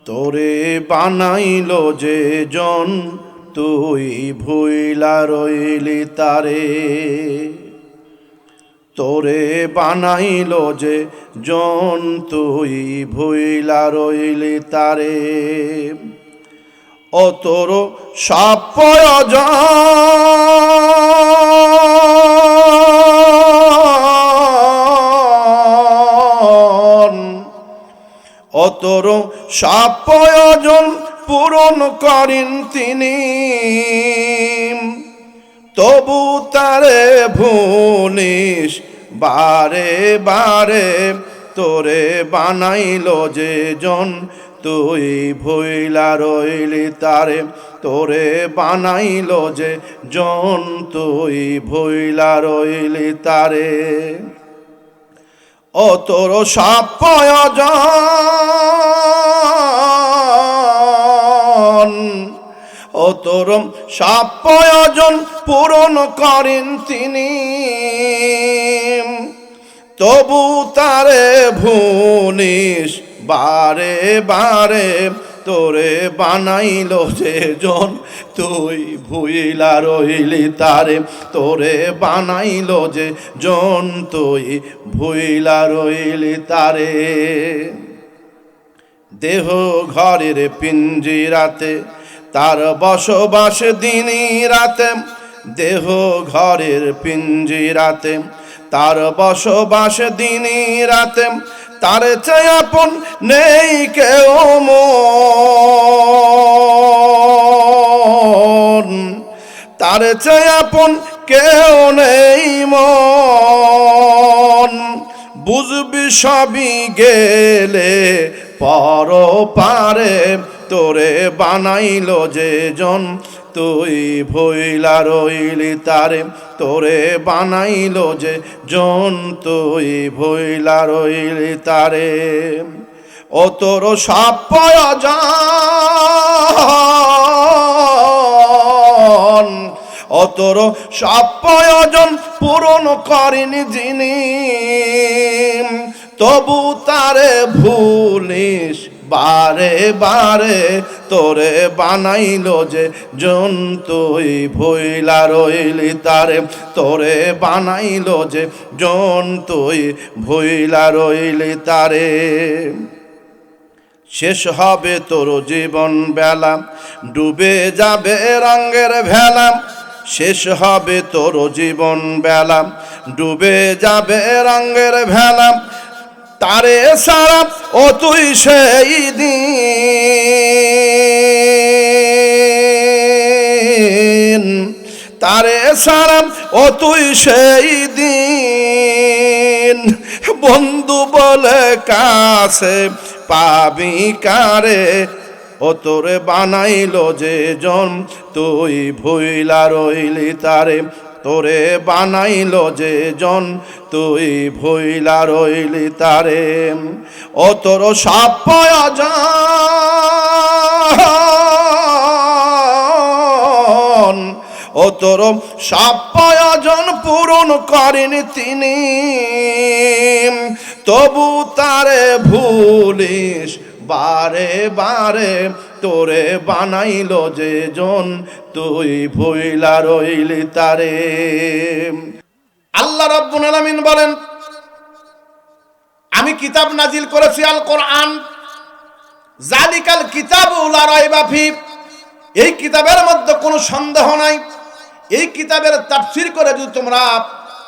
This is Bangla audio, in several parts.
তোরে বানাইল যে জন তুই ভুইলা রইলি তারে। তোরে বানাইল যে জন তুই ভুইলা রইলি তারে। ও তোর সব প্রয়োজন, ও তোর সব প্রয়োজন পূরণ করেন তিনি। তবু তারে ভুলিস বারে বারে। তোরে বানাইল যে জন তুই ভুইলা রইলি তারে। তোরে বানাইল যে জন তুই ভুইলা রইলি তারে। ও তোর সব প্রয়োজন, ও তোর সব প্রয়োজন পূরণ করেন তিনি। তবু তারে ভুলিস বারে বারে। তোরে বানাইল যে জন তুই ভুইলা রইলি তারে। তোরে বানাইল যে জন তুই ভুইলা রইলি তারে। দেহ ঘরের পিঞ্জিরাতে তার বসবাস দিনই রাতে। দেহ ঘরের পিঞ্জিরাতে তার বসবাস দিনই রাতে। তার চেয়ে আপন নেই কেউ মন, তার চেয়ে আপন কেউ নেই মন। বুঝবি সবই গেলে পর পারে। তোরে বানাইল যে জন তুই ভুইলা রইলি তারে। তোরে বানাইল যে জন তুই ভুইলা রইলি তারে। ও তোর সব প্রয়োজন, ও তোর সব প্রয়োজন পূরণ করেনি যিনি। তবু তারে ভুলিস বারে বারে। তোরে বানাইল যে জন তুই ভুইলা রইলি তারে। তোরে বানাইল যে জন তুই ভুইলা রইলি তারে। শেষ হবে তোর জীবন বেলা, ডুবে যাবে রঙের ভেলা। শেষ হবে তোর জীবন বেলা, ডুবে যাবে রঙের ভেলা। তারে সারা ও তুই সেই দিন, তারে সারা ও তুই সেই দিন। বন্ধু বলে কাছে পাবি কারে। ও তোরে বানাইল যে জন তুই ভুইলা রইলি তারে। তোরে বানাইল যে জন তুই ভুইলা রইলি তারে। ও তোর সব প্রয়োজন, ও তোর সব প্রয়োজন পূরণ করেন তিনি। তবু তারে ভুলিস বারে বারে। তোরে বানাইল যে জন তুই ভুইলা রইলি তারে। আল্লাহ রাব্বুল আলামিন বলেন, আমি কিতাব নাজিল করেছি আল কোরআন। জালিকাল কিতাবু লা রাইবা ফি। এই কিতাবের মধ্যে কোনো সন্দেহ নাই। এই কিতাবের তাফসীর করে যদি তোমরা,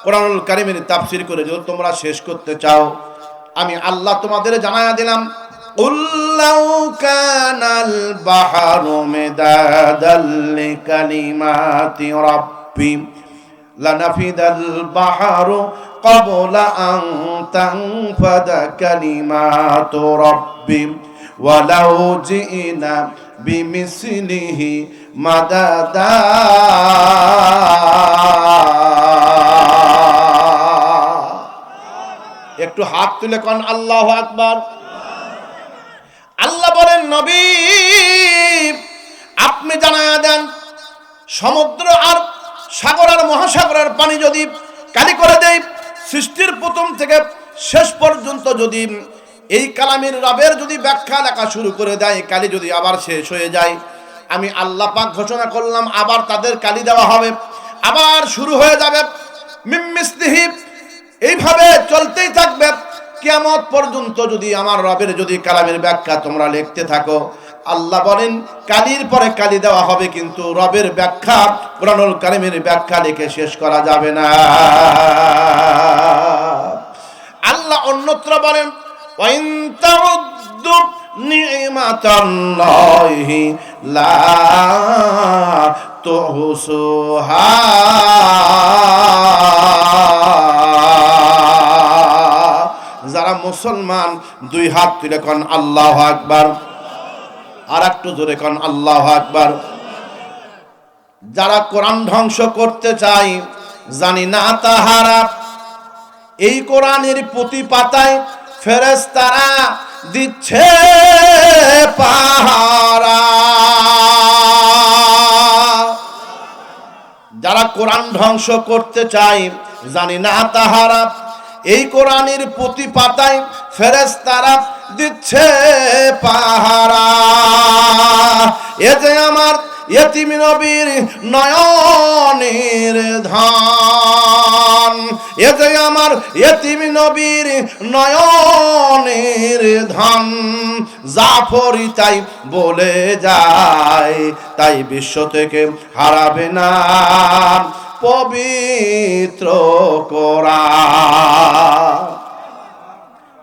কোরআনুল কারীমের তাফসীর করে যদি তোমরা শেষ করতে চাও, আমি আল্লাহ তোমাদের জানায়া দিলাম, কুল লাউ কানাল বাহরু মিদাদাল লিকালিমাতি রাব্বি লানাফিদাল বাহরু ক্বাবলা আন তানফাদা কালিমাতু রাব্বি ওয়ালাউ জিনা বিমিসলিহি মাদাদা। একটু হাত তুলে কোন আল্লাহু আকবার। আল্লাহ বলেন, নবী আপনি জানায়া দেন, সমুদ্র আর সাগর আর মহাসাগরের পানি যদি কালি করে দেই, সৃষ্টির প্রথম থেকে শেষ পর্যন্ত যদি এই কালামের রবের যদি ব্যাখ্যা লেখা শুরু করে দেয়, কালি যদি আবার শেষ হয়ে যায়, আমি আল্লাহ পাক ঘোষণা করলাম আবার তাদের কালি দেওয়া হবে, আবার শুরু হয়ে যাবে। মিম মিসলিহি, এইভাবে চলতেই থাকবে কিয়ামত পর্যন্ত। যদি আমার রবের যদি কালামের ব্যাখ্যা তোমরা লিখতে থাকো, আল্লাহ বলেন কালির পরে কালি দেওয়া হবে, কিন্তু রবের ব্যাখ্যা, কুরআনুল কারীমের ব্যাখ্যা লিখে শেষ করা যাবে না। আল্লাহ অন্যত্র বলেন ওয়াইন তাউদ্দু নি'মাতাল্লাহি লা তুহসুহা। যারা মুসলমান দুই হাত তুলে কোন আল্লাহু আকবার, আর একটু জোরে কোন আল্লাহু আকবার। যারা কোরআন ধ্বংস করতে চায়, জানি না তাহারা এই কোরআনের প্রতি পাতায় ফেরেশতারা দিচ্ছে পাহারা। যারা কোরআন ধ্বংস করতে চায়, জানি না তাহারা এই কোরআনের প্রতি পাতায় ফেরেশতারা দিচ্ছে পাহারা। এ যে আমার ইতিম নবীর নয়নের ধান, এ যে আমার ইতিম নবীর নয়নের ধান। জাফরি তাই বলে যায়, তাই বিশ্ব থেকে হারাবে না পবিত্র কোরআন।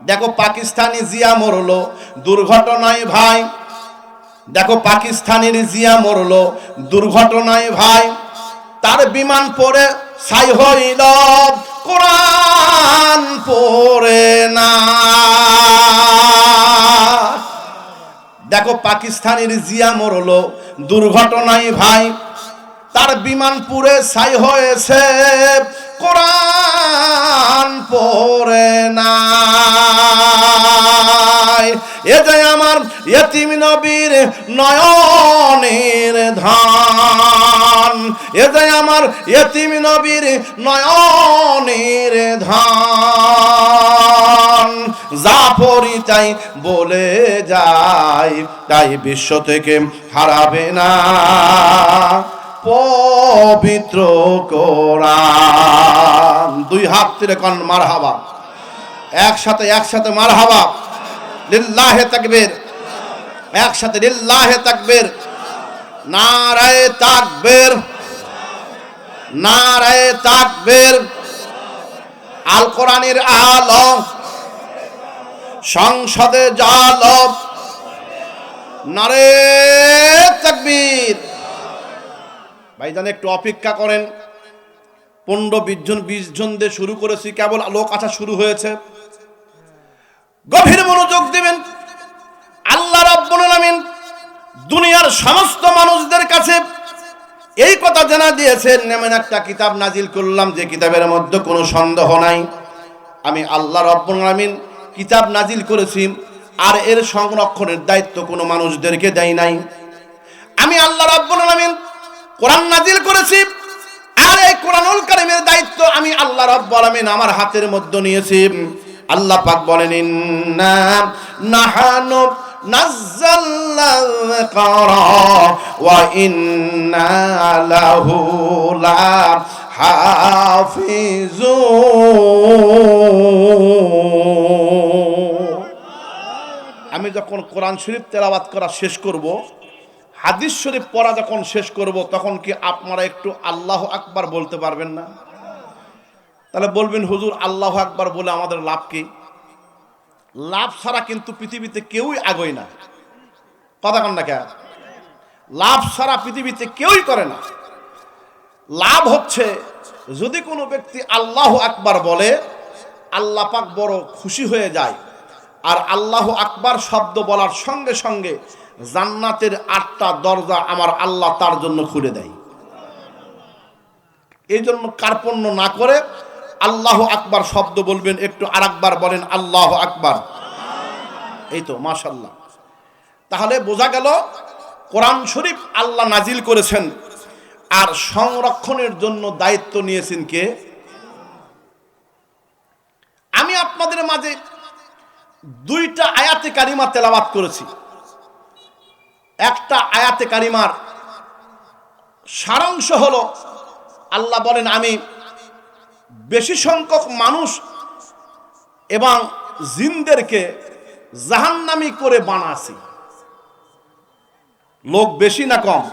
দেখো পাকিস্তানি জিয়া মরলো দুর্ঘটনায় ভাই, দেখো পাকিস্তানের জিয়া মরলো দুর্ঘটনায় ভাই। তার বিমান পড়ে ছাই হইল, কোরআন পড়ে না। দেখো পাকিস্তানের জিয়া মরলো দুর্ঘটনায় ভাই, তার বিমান পুড়ে ছাই হয়েছে, কোরআন পড়ে না। এ যে আমার ইতিম নবীর নয়নের ধান, এ যে আমার ইতিম নবীর নয়নের ধান। জাফরি তাই বলে যায়, তাই বিশ্ব থেকে হারাবে না পবিত্র কোরআন। দুই হাত তুলে কোন মারহাবা, একসাথে একসাথে মারহাবা। লিল্লাহে তাকবীর, একসাথে লিল্লাহে তাকবীর। নারায়ে তাকবীর, নারায়ে তাকবীর। আল কোরআনের আলো সংসদে জালো, নারায়ে তাকবীর। ভাইজান একটু অপেক্ষা করেন, 15-20 জন দিয়ে শুরু করেছি, কেবল লোক আসা শুরু হয়েছে। গভীর মনোযোগ দিবেন। আল্লাহ রাব্বুল আলামিন দুনিয়ার সমস্ত মানুষদের কাছে এই কথা জানা দিয়েছেন, এমন একটা কিতাব নাজিল করলাম যে কিতাবের মধ্যে কোনো সন্দেহ নাই। আমি আল্লাহ রাব্বুল আলামিন কিতাব নাজিল করেছি, আর এর সংরক্ষণের দায়িত্ব কোনো মানুষদেরকে দেই নাই। আমি আল্লাহ রাব্বুল আলামিন কোরআন নাজিল করেছি, আর এই কোরআনুল কারীমের দায়িত্ব আমি আল্লাহ রাব্বুল আলামিন আমার হাতের মধ্যে নিয়েছি। আল্লাহ পাক বলেন ইন্না নাহানু নাযালনাল কোরআন ওয়া ইন্না লাহু লাহাফিজুন। আমি যখন কোরআন শরীফ তেলাওয়াত করা শেষ করব, হাদিস শরীফ পড়া যখন শেষ করব, তখন কি আপনারা একটু আল্লাহু আকবার বলতে পারবেন না? তাহলে বলবেন হুজুর আল্লাহু আকবার বলে আমাদের লাভ কি? লাভ ছাড়া কিন্তু পৃথিবীতে কেউই আগায় না। কথা কন না কেন? লাভ ছাড়া পৃথিবীতে কেউই করে না। লাভ হচ্ছে যদি কোনো ব্যক্তি আল্লাহু আকবার বলে, আল্লাহ পাক বড় খুশি হয়ে যায়, আর আল্লাহু আকবার শব্দ বলার সঙ্গে সঙ্গে জান্নাতের 8টা দরজা আমার আল্লাহ তার জন্য খুলে দেয়। এই জন্য কার্পণ্য না করে আল্লাহু আকবার শব্দ বলবেন। একটু আরেকবার বলেন আল্লাহু আকবার। এই তো মাশাআল্লাহ। তাহলে বোঝা গেল কোরআন শরীফ আল্লাহ নাজিল করেছেন, আর সংরক্ষণের জন্য দায়িত্ব নিয়েছেন কে? আমি আপনাদের মাঝে দুইটা আয়াতে কারিমা তেলাওয়াত করেছি। একটা আয়াতে কারিমার সারাংশ হলো আল্লাহ বলেন, আমি বেশি সংখ্যক মানুষ এবং জিনদেরকে জাহান্নামী করে বানাছি। লোক বেশি না কম?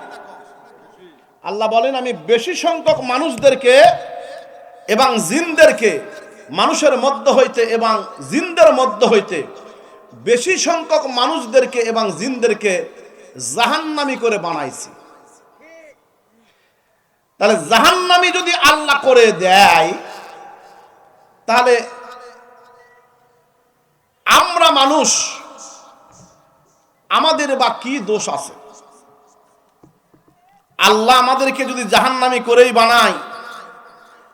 আল্লাহ বলেন, আমি বেশি সংখ্যক মানুষদেরকে এবং জিনদেরকে, মানুষের মধ্য হইতে এবং জিনদের মধ্য হইতে বেশি সংখ্যক মানুষদেরকে এবং জিনদেরকে জাহান্নামী করে বানাইছি। তাহলে জাহান্নামী যদি আল্লাহ করে দেয়, তাহলে আমরা মানুষ, আমাদের বা কি দোষ আছে? আল্লাহ আমাদেরকে যদি জাহান্নামী করেই বানায়,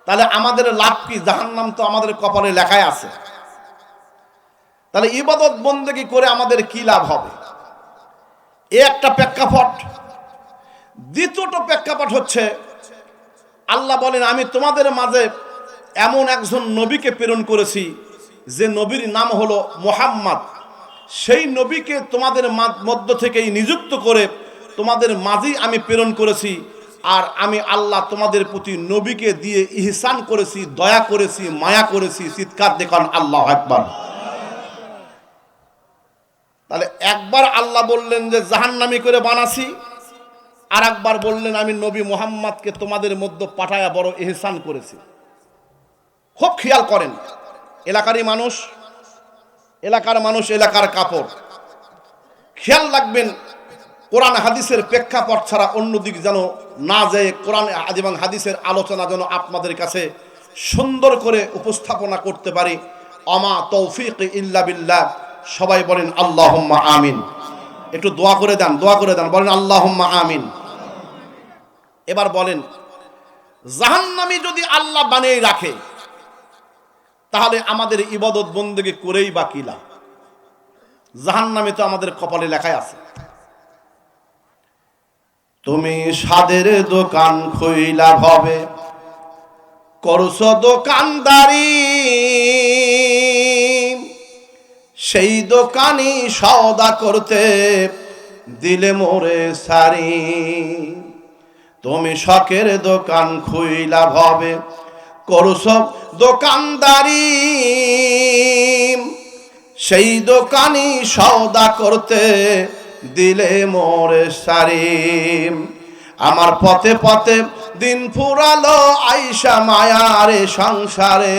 তাহলে আমাদের লাভ কি? জাহান্নাম তো আমাদের কপালে লেখায় আছে। তাহলে ইবাদত বন্দেগী করে আমাদের কি লাভ হবে? এ একটা প্রেক্ষাপট। দ্বিতীয়টা প্রেক্ষাপট হচ্ছে, আল্লাহ বলেন, আমি তোমাদের মাঝে এমন একজন নবীকে প্রেরণ করেছি যে নবীর নাম হলো মুহাম্মদ। সেই নবীকে তোমাদের মধ্য থেকেই নিযুক্ত করে তোমাদের মাঝেই আমি প্রেরণ করেছি। আর আমি আল্লাহ তোমাদের প্রতি নবীকে দিয়ে ইহসান করেছি, দয়া করেছি, মায়া করেছি। চিৎকার দেখান আল্লাহু আকবার। তাহলে একবার আল্লাহ বললেন যে জাহান্নামী করে বানাছি, আর একবার বললেন আমি নবী মুহাম্মদকে তোমাদের মধ্যে পাঠায়া বড় ইহসান করেছি। খুব খেয়াল করেন, এলাকার মানুষ এলাকার কাপড়। খেয়াল রাখবেন, কোরআন হাদিসের প্রেক্ষাপট ছাড়া অন্য দিক যেন না যায়। কোরআন এবং হাদিসের আলোচনা যেন আপনাদের কাছে সুন্দর করে উপস্থাপনা করতে পারি। আমা তৌফিক ইল্লা বিল্লাহ। সবাই বলেন আল্লাহুম্মা আমিন। একটু দোয়া করে দেন, বলেন আল্লাহুম্মা আমিন। এবার বলেন, জাহান্নামী যদি আল্লাহ বানিয়ে রাখে, তাহলে আমাদের ইবাদত বন্দেগী করেই বা কি লাভ? জাহান্নামী তো আমাদের কপালে লেখায় আছে। তুমি সাদের দোকান খুইলা ভবে করছো দোকানদারি, সেই দোকানি সওদা করতে দিলে মোরে সারি। তুমি শখের দোকান খুইলা ভবে করছো দোকানদারি, সেই দোকানি সওদা করতে দিলে মোরে সারি। আমার পথে পথে দিন ফুরালো আইসা মায়ারে সংসারে,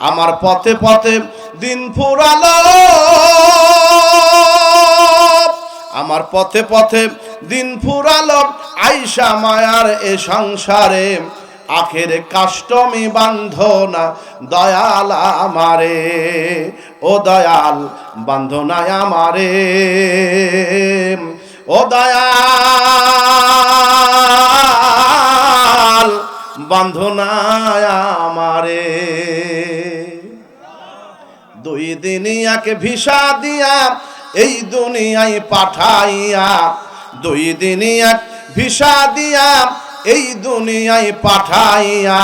আমার পথে পথে দিন ফুরালো, আমার পথে পথে দিন ফুরালো আইসা মায়ার এ সংসারে। আখের কাষ্টমি বান্ধনা দয়াল আমারে, ও দয়াল বান্ধনা আমারে, ও দয়াল বান্ধনা আমারে। দুই দিন এক ভিসা দিয়া এই দুনিয়ায় পাঠাইয়া, দুই দিন এক ভিসা দিয়া এই দুনিয়ায় পাঠাইয়া।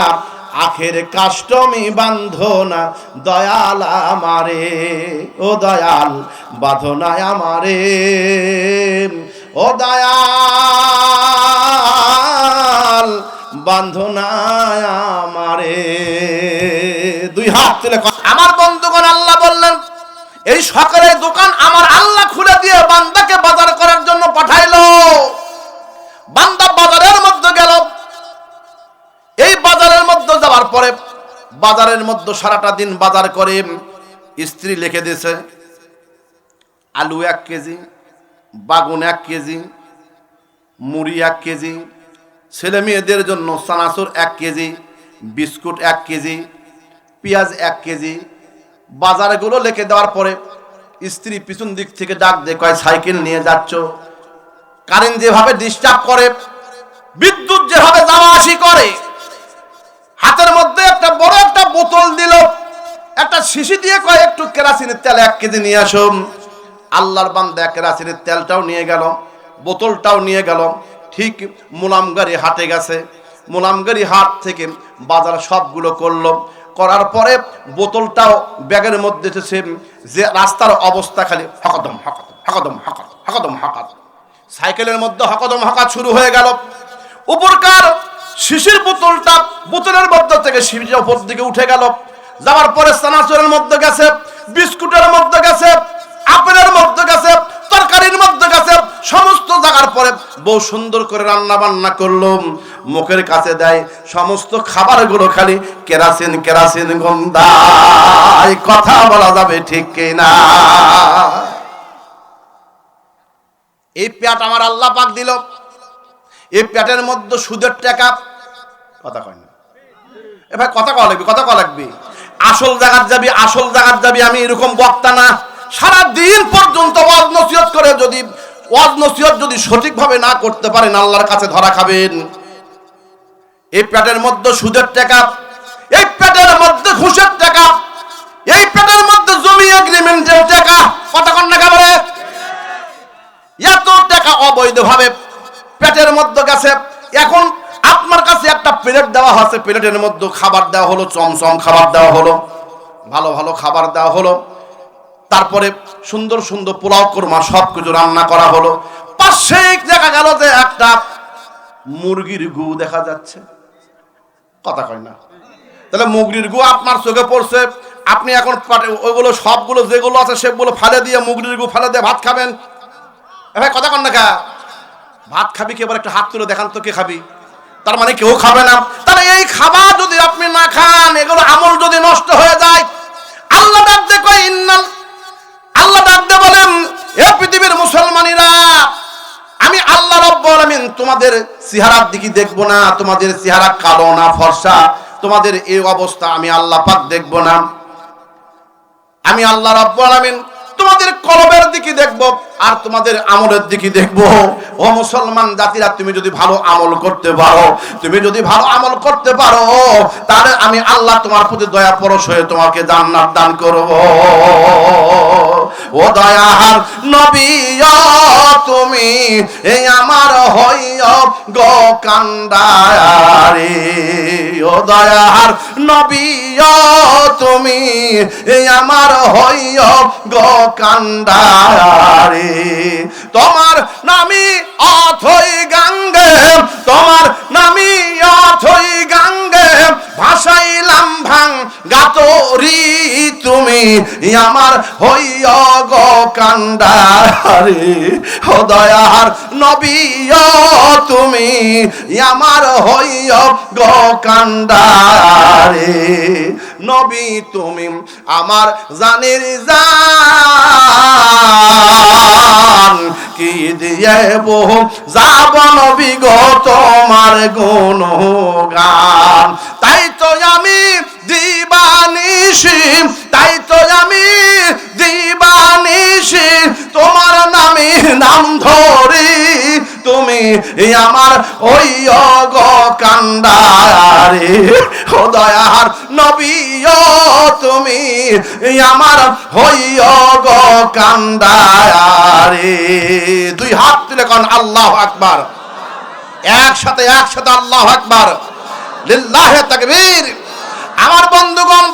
আখের কাষ্টমি বান্ধনা দয়াল আমারে, ও দয়াল বাঁধনা আমারে, ও দয়াল বাঁধনা আমারে। দুই হাত তুলে আমার বন্ধুগণ, আল্লাহ বললেন, এই সকালের দোকান আমার আল্লাহ খুলে দিয়ে বান্দাকে বাজার করার জন্য পাঠাইলো। বান্দা বাজারের মধ্যে গেল। এই বাজারের মধ্যে যাওয়ার পরে বাজারের মধ্যে সারাটা দিন বাজার করে। স্ত্রী লিখে দিয়েছে আলু 1 কেজি, বাগুন 1 কেজি, মুড়ি 1 কেজি, ছেলে মেয়েদের জন্য চানাচুর 1 কেজি, বিস্কুট 1 কেজি, পেঁয়াজ 1 কেজি। বাজারগুলো লিখে দেওয়ার পরে স্ত্রী পিছন দিক থেকে ডাক দিয়ে কয়, সাইকেল নিয়ে যাচ্ছ? কারেন্ট যেভাবে ডিস্টার্ব করে, বিদ্যুৎ যেভাবে যাওয়া আসি করে, হাতের মধ্যে একটা বড় একটা বোতল দিল, একটা শিশি দিয়ে কয় একটু কেরাসিনের তেল 1 কেজি নিয়ে আসো। আল্লাহর বান্দা কেরাসিনের তেলটাও নিয়ে গেল, বোতলটাও নিয়ে গেল। ঠিক মোলামগাড়ি হাটে গেছে। মোলামগাড়ি হাট থেকে বাজার সবগুলো করলো। করার পরে বোতলটাও ব্যাগের মধ্যে এসেছে, যে রাস্তার অবস্থা খালি হকদম হকদম হকদম হকদম হকদম হকাত, সাইকেলের মধ্যে হকদম হকাত শুরু হয়ে গেল। উপরকার শিশির বোতলটা বোতলের মধ্যে থেকে শিশির উপর দিকে উঠে গেল, যাওয়ার পরে চানাচুরের মধ্যে গেছে, বিস্কুটের মধ্যে গেছে, আপেলের মধ্যে গেছে, তরকারির মধ্যে গেছে, সমস্ত জায়গার পরে বউ সুন্দর করে রান্না বান্না করলো, মুখের কাছে দেয়, সমস্ত খাবারগুলো খালি কেরাসিন কেরাসিন গন্ধায়। কথা বলা যাবে ঠিক কিনা? এই পেট আমার আল্লাহ পাক দিল, এই পেটের মধ্যে সুদের টাকা, কথা কয় না এ ভাই, কথা কওয়া লাগবে, কথা কওয়া লাগবে। আসল জায়গার যাবি, আসল জায়গার যাবি। আমি এরকম বক্তা না, সারা দিন পর্যন্ত ওয়াজ নসিহত করে যদি ওয়াজ নসিহত যদি সঠিকভাবে না করতে পারেন আল্লাহর কাছে ধরা খাবেন। এই পেটের মধ্যে সুদের টাকা, এই পেটের মধ্যে ঘুষের টাকা, এই পেটের মধ্যে জমি এগ্রিমেন্টের টাকা, কথা কন না বলে, এত টাকা অবৈধভাবে পেটের মধ্যে গেছে। এখন আপনার কাছে একটা প্লেট দেওয়া হচ্ছে, প্লেটের মধ্যে খাবার দেওয়া হলো, চমচম খাবার দেওয়া হলো, ভালো ভালো খাবার দেওয়া হলো, তারপরে সুন্দর সুন্দর পোলাও কোরমা সবকিছু রান্না করা হলো। পাশে দেখা গেল যে একটা মুরগির গু দেখা যাচ্ছে, কথা কয় না। তাহলে মুরগির গু আপনার চোখে পড়ছে, আপনি এখন ওইগুলো সবগুলো যেগুলো আছে সেগুলো ফেলে দিয়ে মুরগির গু ফেলে দিয়ে ভাত খাবেন? ভাই কথা কন না, ভাত খাবি কি? এবার একটা হাত তুলে দেখান তো কে খাবি? তার মানে কেউ খাবে না। তাহলে এই খাবার যদি আপনি না খান, এগুলো আমল যদি নষ্ট হয়ে যায়, আল্লাহ ডাক দিয়ে কয় ইন্নাল, আল্লাহ ডাক দিয়ে বলেন, এ পৃথিবীর মুসলমানেরা, আমি আল্লাহ রাব্বুল আলামিন তোমাদের চেহারার দিকে দেখবো না, তোমাদের চেহারা কালো না ফর্সা, তোমাদের এই অবস্থা আমি আল্লাহ পাক দেখবো না। আমি আল্লাহ রাব্বুল আলামিন তোমাদের কলবের দিকে দেখবো আর তোমাদের আমলের দিকে দেখবো। ও মুসলমান জাতিরা, তুমি যদি ভালো আমল করতে পারো, তুমি যদি ভালো আমল করতে পারো, তাহলে আমি আল্লাহ তোমার প্রতি দয়া পরশ হয়ে তোমাকে জান্নাত দান করব। ও দয়ার নবী তুমি এই আমার হইও গো কান্ডারে, ও দয়ার নবী তুমি এই আমার হইও গো কান্ডারে। তোমার নামি অথই গাঙ্গে, তোমার নামি অথই গাঙ্গে ভাসাইলাম ভাং গাতরি, তুমি আমার হইও গো কান্ডারে। ও দয়ার নবী তুমি আমার হইও গো কান্ডারে। নবী তুমি আমার জানের জান, কি দিয়ে বহু যাব নবী গো তোমার গুণগান। তাই তো আমি দিবানিশি, তাই তো আমি দিবানিশি তোমার নামে নাম ধরি, তুমি আমার ওই গো কান্ডারে। ও দয়ার নবী তুমি আমার হইও গো কান্ডারে। দুই হাত তুলে কোন আল্লাহু আকবার, একসাথে একসাথে আল্লাহু আকবার, লিল্লাহি তাকবীর। আমার বন্ধুগণ,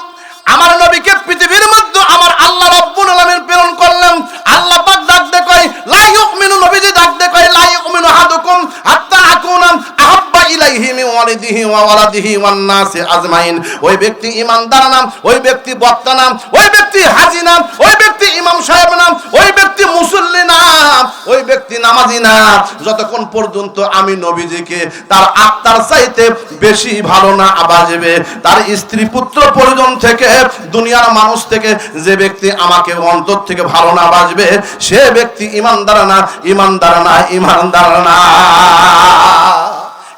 আমার নবীকে পৃথিবীর মধ্যে আমার আল্লাহ রাব্বুল আলামিন প্রেরণ করলেন। আল্লাহ পাক ডাক দে কয় লা ইউমিনু, নবীজি ডাক দে কয় লা ইউমিনু আহাদুকুম হাত্তা আকুনা আহাব্বা ইলাইহি মিন ওয়ালিদিহি ওয়া ওয়ালাদিহি ওয়ান নাসি আজমাইন। ওই ব্যক্তি ইমানদার নাম, ওই ব্যক্তি বক্তা নাম, ওই ব্যক্তি হাজী নাম, ওই ব্যক্তি ইমাম সাহেব নাম, ওই ব্যক্তি মুসল্লি নাম, ওই ব্যক্তি নামাজি নাম, যতক্ষণ পর্যন্ত আমি নবীজিকে তার আত্মার চাইতে বেশি ভালো না বাসবে, তার স্ত্রী পুত্র পরিজন থেকে দুনিয়ার মানুষ থেকে যে ব্যক্তি আমাকে অন্তর থেকে ভালো না বাসবে, সে ব্যক্তি ইমানদার না, ইমানদার না, ইমানদার না।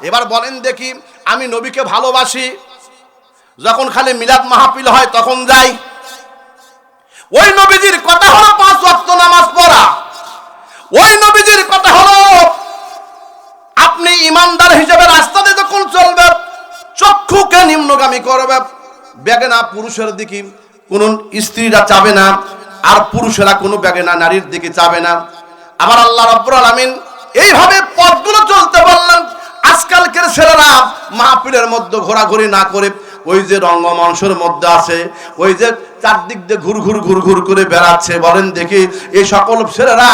এবার বলেন দেখি, আমি নবীকে ভালোবাসি, যখন খালি মিলাদ মাহফিল হয় তখন যাই। ওই নবীজির কথা হলো 5 ওয়াক্ত নামাজ পড়া, ওই নবীজির কথা হলো আপনি ইমানদার হিসেবে রাস্তাতে যখন চলবে চক্ষুকে নিম্নগামী করবে, বেগানা পুরুষের দিকে কোন স্ত্রীরা চাবে না, আর পুরুষেরা কোনো বেগানা নারীর দিকে চাবে না। আমার আল্লাহ রাব্বুল আলামিন এইভাবে পথগুলো চলতে বললেন। আজকালকের ছেলেরা মাহফিলের মধ্যে ঘোরাঘুরি না করে ওই যে রঙ্গমঞ্চের মধ্যে আছে, ওই যে চারদিক দিয়ে ঘুর করে বেড়াচ্ছে, বলেন দেখি এই সকল ছেলেরা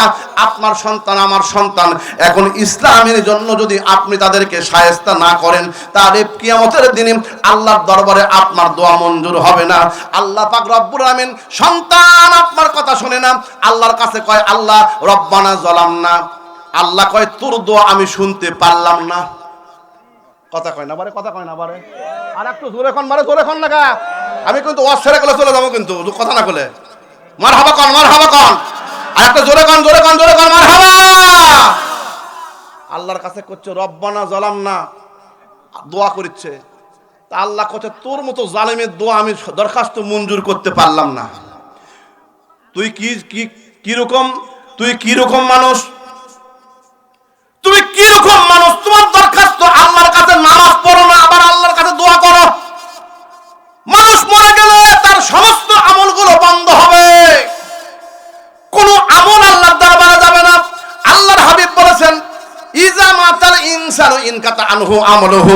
আপনার সন্তান, আমার সন্তান। এখন ইসলামের জন্য যদি আপনি তাদেরকে শায়েস্তা না করেন, তাহলে কিয়ামতের দিনে আল্লাহর দরবারে আপনার দোয়া মঞ্জুর হবে না। আল্লাহ পাক রব্বুল আমিন সন্তান আপনার কথা শুনে না, আল্লাহর কাছে কয় আল্লাহ রব্বানা যালামনা, আল্লাহ কয় তোর দোয়া আমি শুনতে পারলাম না। কথা কয় না বারে, কথা কয় না বারে, আর একটু জোরে কোন বারে, জোরে কোন লাগা। আমি কিন্তু ওয়াজ ছেড়ে গেলে চলে যাবো, কিন্তু কথা না বলে মারহাবা কোন, মারহাবা কোন, আর একটা জোরে কোন, জোরে কোন, জোরে কোন, মারহাবা। আল্লাহর কাছে করছে রব্বানা যালামনা, দোয়া করছে। তা আল্লাহ কচ্ছে তোর মতো জালেমের দোয়া আমি দরখাস্ত মঞ্জুর করতে পারলাম না। তুই কিরকম, তুই কিরকম মানুষ, তুমি কিরকম মানুষ? তোমার দরখাস্ত আল্লাহর কাছে নামাজ পড়ো না, আবার আল্লাহর কাছে দোয়া করো। মানুষ মরে গেলে তার সমস্ত আমলগুলো বন্ধ হবে, কোন আমল আল্লাহর দরবারে যাবে না। আল্লাহর হাবিব বলেছেন ইজা মাতাল ইনসানু ইনকাতা আনহু আমলুহু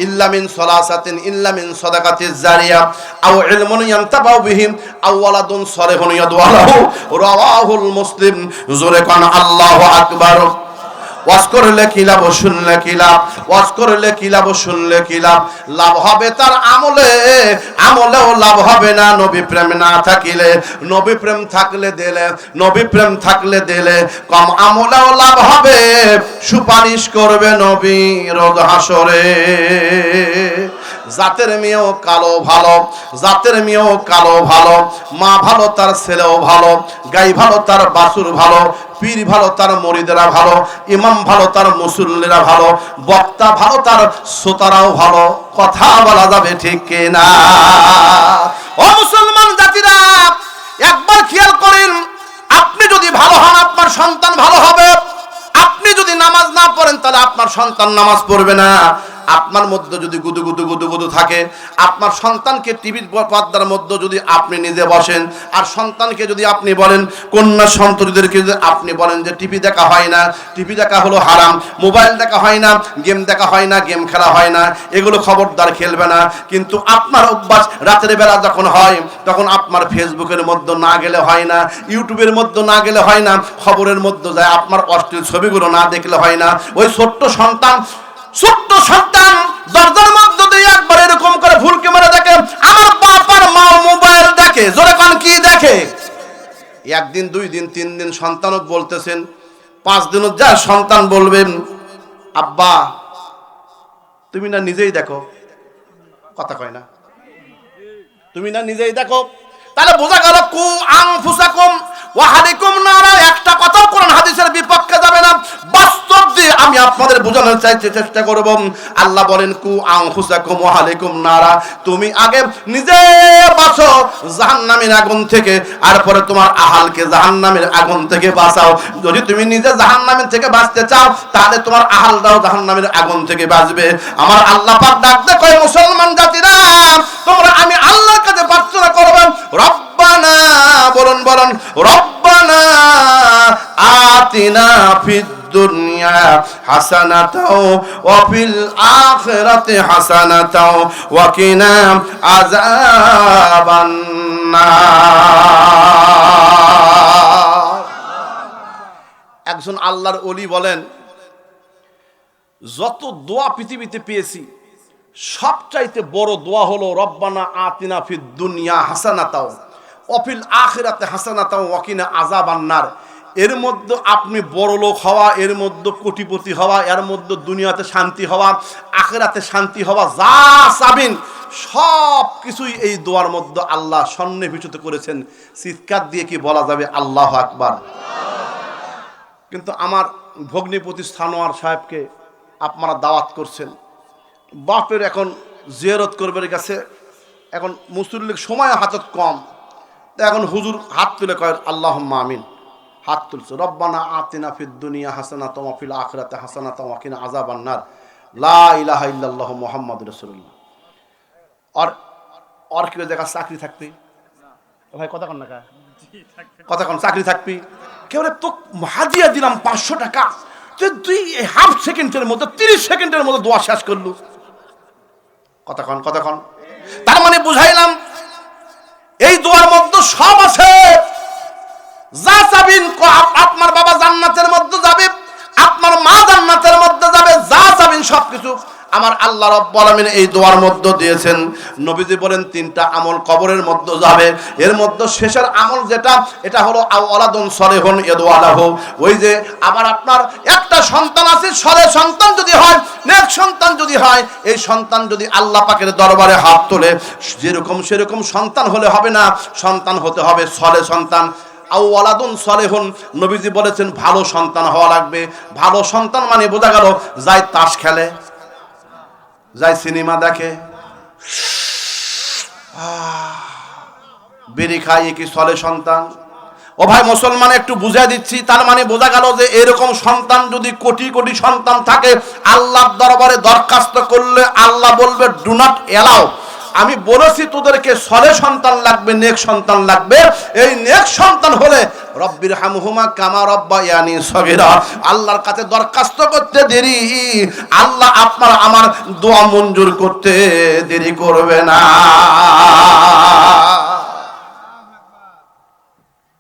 ইল্লা মিন সালাসাতিন ইল্লা মিন সাদাকাতিজ জারিয়া আও ইলমুন ইয়ানতাফাউ বিহি আও ওয়ালাদুন সালিহুন ইয়াদউ লাহু রাওয়াহুল মুসলিম। জোরে কোন আল্লাহু আকবার। ওয়াজ করলে কি লাভ, শুনলে কি লাভ? ওয়াজ করলে কি লাভ, শুনলে কি লাভ? লাভ হবে তার আমলে, আমলেও লাভ হবে না নবী প্রেম না থাকিলে। নবী প্রেম থাকলে দিলে, নবী প্রেম থাকলে দিলে কম আমলেও লাভ হবে, সুপারিশ করবে নবী রোজ হাসরে। জাতের মেয়েও কালো ভালো, জাতের মেয়েও কালো ভালো, মা ভালো তার ছেলেও ভালো, গাই ভালো তার বাছুর ভালো, পীর ভালো তার মরিদেরা ভালো, ইমাম ভালো তার মুসল্লিরা ভালো, বক্তা ভালো তার শ্রোতারাও ভালো। কথা বলা যাবে ঠিক কিনা? ও মুসলমান জাতিরা, একবার খেয়াল করেন, আপনি যদি ভালো হন আপনার সন্তান ভালো হবে। আপনি যদি নামাজ না পড়েন তাহলে আপনার সন্তান নামাজ পড়বে না। আপনার মধ্যে যদি গুদু থাকে, আপনার সন্তানকে টিভির পর্দার মধ্যে যদি আপনি নিজে বসেন, আর সন্তানকে যদি আপনি বলেন, কন্যা সন্ততিদেরকে যদি আপনি বলেন যে টিভি দেখা হয় না, টিভি দেখা হলো হারাম, মোবাইল দেখা হয় না, গেম দেখা হয় না, গেম খেলা হয় না, এগুলো খবরদার খেলবে না। কিন্তু আপনার অভ্যাস রাতের বেলা যখন হয় তখন আপনার ফেসবুকের মধ্যে না গেলে হয় না, ইউটিউবের মধ্যে না গেলে হয় না, খবরের মধ্যে যায় আপনার অশ্লীল ছবিগুলো না দেখলে হয় না। ওই ছোট্ট সন্তান দরজার মধ্যে দিয়ে একবার এরকম করে ভুলকে মেরে দেখে, আমার বাবার মা মোবাইল দেখে। জোরে কোন কি দেখে? একদিন, 2 দিন, 3 দিন সন্তানও বলতেছেন, 5 দিনও যা সন্তান বলবেন আব্বা তুমি না নিজেই দেখো। কথা কয় না, তুমি না নিজেই দেখো। তাহলে বোঝা গেল কু আনফুসাকুম ওয়া আহলিকুম নারা, একটা কথা কোরআন হাদিসের বিপক্ষে যাবে না। বাস্তব দিয়ে আমি আপনাদের বোঝানোর চেষ্টা করব। আল্লাহ বলেন কু আনফুসাকুম ওয়া আহলিকুম নারা, তুমি আগে নিজে বাঁচো জাহান্নামের আগুন থেকে, আর পরে তোমার আহালকে জাহান্নামের আগুন থেকে বাঁচাও। যদি তুমি নিজে জাহান্নামের থেকে বাঁচতে চাও তাহলে তোমার আহালটাও জাহান্নামের আগুন থেকে বাঁচবে। আমার আল্লাহ পাক ডাকতে কয় মুসলমান জাতিরা, তোমরা আমি আল্লাহর কাছে প্রার্থনা করবে, রব্বানা বলুন বলুন, রব্বানা আতিনা ফিদ দুনিয়া হাসানাতাও ওয়া ফিল আখিরাতি হাসানাতাও ওয়া কিনা আযাবান নার। একজন আল্লাহর ওলি বলেন, যত দোয়া পৃথিবীতে পেয়েছি সবচাইতে বড় দোয়া হলো রব্বানা আতিনা ফিদ দুনিয়া হাসানাতাও ওয়া ফিল আখিরাতি হাসানাতাও ওয়া কিনা আযাবান নার। এর মধ্যে আপনি বড় লোক হওয়া, এর মধ্যে কোটিপতি হওয়া, এর মধ্যে দুনিয়াতে শান্তি হওয়া, আখিরাতে শান্তি হওয়া, যা চাবেন সব কিছুই এই দোয়ার মধ্যে আল্লাহ সন্নিবেশিত করেছেন। চিৎকার দিয়ে কি বলা যাবে আল্লাহু আকবার? কিন্তু আমার ভগ্নিপতি সানোয়ার সাহেবকে আপনারা দাওয়াত করছেন, বাপের এখন জিয়ারত করবার গেছে, এখন মুসল্লির সময় হাতত কম, এখন হুজুর হাত তুলে কয় আল্লাহুম্মা আমিন, হাত তুলছে, রব্বানা আতিনা ফিদ দুনিয়া হাসানাতাও ওয়া ফিল আখিরাতি হাসানাতাও ওয়া কিনা আযাবান নার, লা ইলাহা ইল্লাল্লাহু মুহাম্মাদুর রাসূলুল্লাহ। আর কি জায়গা চাকরি থাকবি ভাই? কথা কন না, কথা কন, চাকরি থাকবি কেউ তো হাদিয়া দিলাম 500 টাকা, তুই হাফ সেকেন্ডের মধ্যে 30 সেকেন্ডের মধ্যে দোয়া শেষ করলু। কথা কন, কথা কন। তার মানে বুঝাইলাম এই দোয়ার মধ্যে সব আছে। যা চাবেন, আপনার বাবা জান্নাতের মধ্যে যাবে, আপনার মা জান্নাতের মধ্যে যাবে, যা চাবেন সবকিছু আমার আল্লাহ রাব্বুল আলামিন এই দোয়ার মধ্যে দিয়েছেন। নবীজি বলেন তিনটা আমল কবরের মধ্যে যাবে, এর মধ্যে শেষের আমল যেটা, এটা হলো আওলাদুন সলিহুন ইয়াদউলাহু। ওই যে আবার আপনার একটা সন্তান আছে, সলেহ সন্তান যদি হয়, নেক সন্তান যদি হয়, এই সন্তান যদি আল্লাহ পাকের দরবারে হাত তোলে, যেরকম সেরকম সন্তান হলে হবে না, সন্তান হতে হবে সলেহ সন্তান। আওলাদুন সলিহুন, নবীজি বলেছেন ভালো সন্তান হওয়া লাগবে। ভালো সন্তান মানে বোঝা গেল যায় তাস খেলে, যায় সিনেমা দেখে, বিড়ি খায়, কি সলেহ সন্তান? ও ভাই মুসলমান একটু বুঝাই দিচ্ছি, তার মানে বোঝা গেল যে এরকম সন্তান যদি কোটি কোটি সন্তান থাকে, আল্লাহর দরবারে দরখাস্ত করলে আল্লাহ বলবে ডু নট এলাও। আমি বলেছি তোদেরকে সলেহ সন্তান লাগবে, নেক সন্তান লাগবে। এই নেক সন্তান হলে রব্বির হামহুমা কামা রব্বায়ানি সগীরা, আল্লাহর কাছে দরখাস্ত করতে দেরি, আল্লাহ আপনার আমার দোয়া মঞ্জুর করতে দেরি করবে না।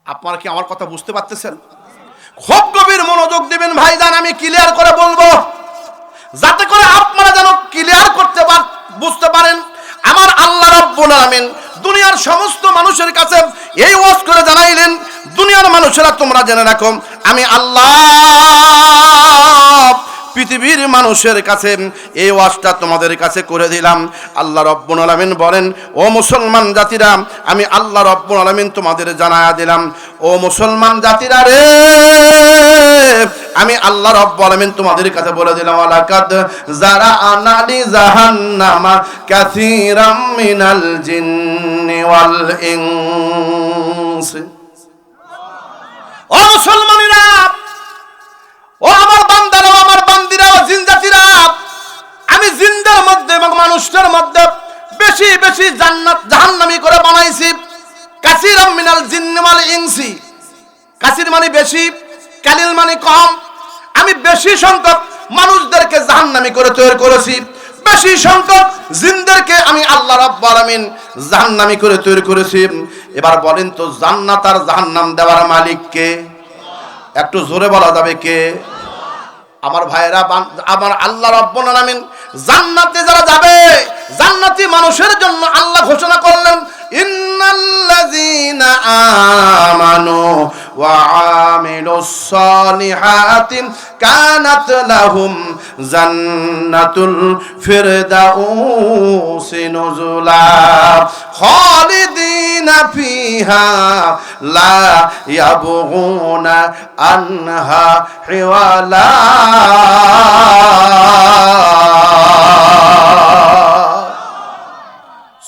আপনারা কি আমার কথা বুঝতে পারতেছেন? খুব গভীর মনোযোগ দিবেন ভাইজান, আমি ক্লিয়ার করে বলবো যাতে করে আপনারা যেন ক্লিয়ার করতে বুঝতে পারেন। আমার আল্লাহ রাব্বুল আলামিন দুনিয়ার সমস্ত মানুষের কাছে এই ওয়াজ করে জানাইলেন, দুনিয়ার মানুষেরা তোমরা জেনে রাখো আমি আল্লাহ পৃথিবীর মানুষের কাছে এই ওয়াজটা তোমাদের কাছে করে দিলাম। আল্লাহ রাব্বুল আলামিন বলেন, ও মুসলমান জাতিরা, আমি আল্লাহ রাব্বুল আলামিন তোমাদের জানায়া দিলাম, ও মুসলমান জাতিরা রে, আমি আল্লাহ রাব্বুল আলামিন তোমাদের কাছে বলে দিলাম, আলাকাদ যারা আনালি জাহান্নামা কাসীরাম মিনাল জিন্নি ওয়াল ইনস। ও মুসলমানেরা, ও আমার বান্দারা, আমার বান্দিরা, জিন জাতিরা, আমি জিনদের মধ্যে এবং মানুষের মধ্যে বেশি বেশি জান্নাত জাহান্নামী করে বানাইছি। কাসীরাম মিনাল জিন্নি ওয়াল ইনসি, কাসীর মানে বেশি, কালিল মানে কম। আমি বেশি সংখ্যক মানুষদেরকে জাহান্নামী করে তৈরি করেছি, বেশি সংখ্যক জিনদেরকে আমি আল্লাহ রাব্বুল আলামিন জাহান্নামী করে তৈরি করেছি। এবার বলেন তো জান্নাত আর জাহান্নাম দেওয়ার মালিক কে? একটু জোরে বলা যাবে কে? আমার ভাইরা, আমার আল্লাহ রাব্বুল আলামিন জান্নাতে যারা যাবে, জান্নাতি মানুষের জন্য আল্লাহ ঘোষণা করলেন, ইন্নাল্লাযীনা আমানু ওয়া আমিলুস সালিহাতি কানাত লাহুম জান্নাতুল ফিরদাউসি নুজুলা খালিদিনা ফিহা লা ইয়াবগুনা আনহা হিওয়ালা।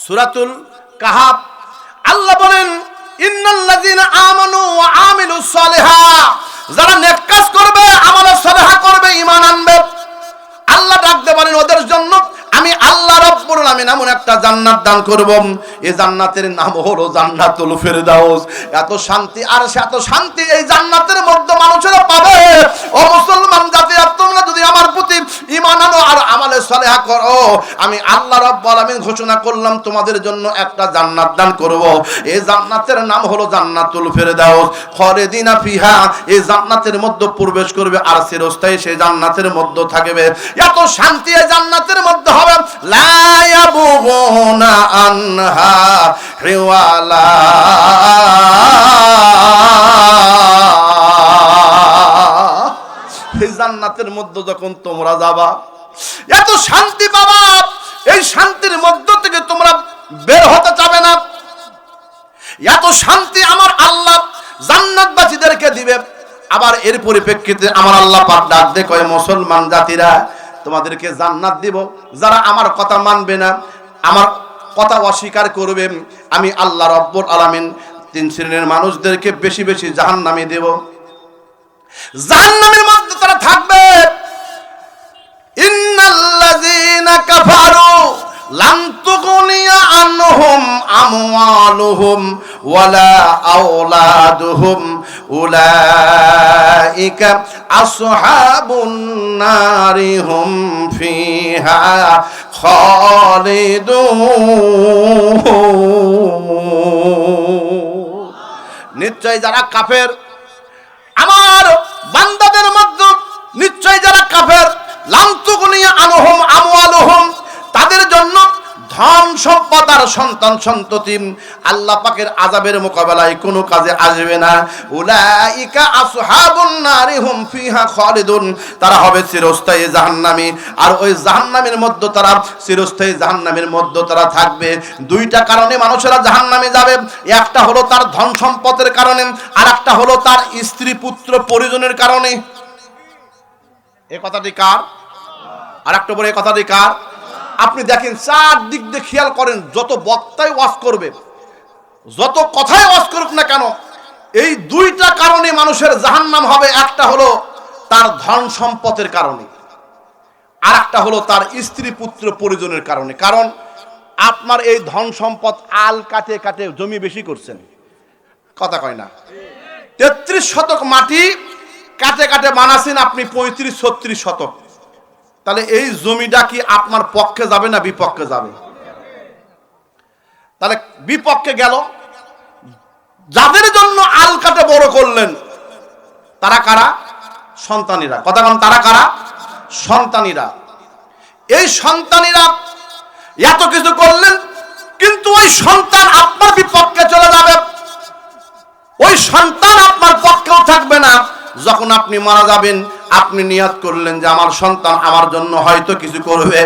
সূরাতুল কাহাফ আল্লাহ বলেন, ইন্নাল্লাযীনা আমানু ওয়া আমিলুস সালিহাত, যারা নেক কাজ করবে, আমলে সালেহা করবে, ঈমান আনবে, আল্লাহ ডাকতে বলেন ওদের জন্য আমি আল্লাহ রাব্বুল আলামিন এমন একটা জান্নাত দান করব। এই জান্নাতের নাম হলো জান্নাতুল ফিরদাউস। এত শান্তি, আর এত শান্তি এই জান্নাতের মধ্যে মানুষেরা পাবে। ও মুসলমান জাতিরা, তোমরা যদি আমার প্রতি ঈমান আনো আর আমলে সালেহা করো, আমি আল্লাহ রাব্বুল আলামিন ঘোষণা করলাম তোমাদের জন্য একটা জান্নাত দান করব। এই জান্নাতের নাম হলো জান্নাতুল ফিরদাউস। খালিদিনা ফিহা, এই জান্নাতের মধ্যে প্রবেশ করবে আর চিরস্থায়ী সেই জান্নাতের মধ্যে থাকবে। এত শান্তি এই জান্নাতের মধ্যে হবে, লা ইয়াবগুনা আনহা হিওয়ালা। এই জান্নাতের মধ্যে যখন তোমরা যাবা, এত শান্তি পাবা, এই শান্তির মধ্য থেকে তোমরা বের হতে চাবে না। এত শান্তি আমার আল্লাহ জান্নাতবাসীদেরকে দিবে। আবার এর পরিপ্রেক্ষিতে আমার আল্লাহ পাক ডাক দিয়ে কয়, মুসলমান জাতিরা, তোমাদেরকে জান্নাত দিব। যারা আমার কথা মানবে না, আমার কথা অস্বীকার করবে, আমি আল্লাহ রাব্বুল আলামিন তিন শ্রেণীর মানুষদেরকে বেশি বেশি জাহান্নামে দেব। জাহান্নামের মধ্যে তারা থাকবে, ইন্নাল্লাযীনা কাফারু লান তুগনিয়া আনহুম আমওয়ালুহুম ওয়ালা আওলাদুহুম উলাইকা আসহাবুন নারি হুম ফিহা খালিদুন। নিশ্চয় যারা কাফের, আমার বান্দাদের মধ্যে নিশ্চয় যারা কাফের, লাম তুগনি আনহুম আমওয়ালুহুম, তাদের জন্য ধন সম্পদ আর সন্তান সন্ততি আল্লাহ পাকের আযাবের মোকাবেলায় কোনো কাজে আসবে না। উলাইকা আসহাবুন নারি হুম ফিহা খালিদুন, তারা হবে চিরস্থায়ী জাহান্নামী, আর ওই জাহান্নামের মধ্যে তারা চিরস্থায়ী জাহান্নামের মধ্যে তারা থাকবে। দুইটা কারণে মানুষেরা জাহান্নামে যাবে, একটা হলো তার ধন সম্পদের কারণে, আর একটা হলো তার স্ত্রী পুত্র পরিজনের কারণে। এই কথাটি কার? আর একটা বলে এই কথাটি কার? আপনি দেখেন, চারদিক দিয়ে খেয়াল করেন, যত বক্তাই ওয়াজ করবে, যত কথাই ওয়াজ করুক না কেন, এই দুইটা কারণে মানুষের জাহান্নাম হবে। একটা হলো তার ধন সম্পদের কারণে, আর একটা হলো তার স্ত্রী পুত্র পরিজনের কারণে। কারণ আপনার এই ধন সম্পদ আল কাটে কাটে জমি বেশি করছেন, কথা কয় না? 33 শতক মাটি কাটে কাটে বানাছেন আপনি 35-36 শতক। তাহলে এই জমিটা কি আপনার পক্ষে যাবে না বিপক্ষে যাবে? তাহলে বিপক্ষে গেল। যাদের জন্য আল কাটে বড় করলেন তারা কারা? সন্তানীরা। কথা বলেন, তারা কারা? সন্তানীরা। এই সন্তানীরা এত কিছু করলেন, কিন্তু ওই সন্তান আপনার বিপক্ষে চলে যাবে, ওই সন্তান আপনার পক্ষেও থাকবে না। যখন আপনি মারা যাবেন, আপনি নিয়াত করলেন যে আমার সন্তান আমার জন্য হয়তো কিছু করবে,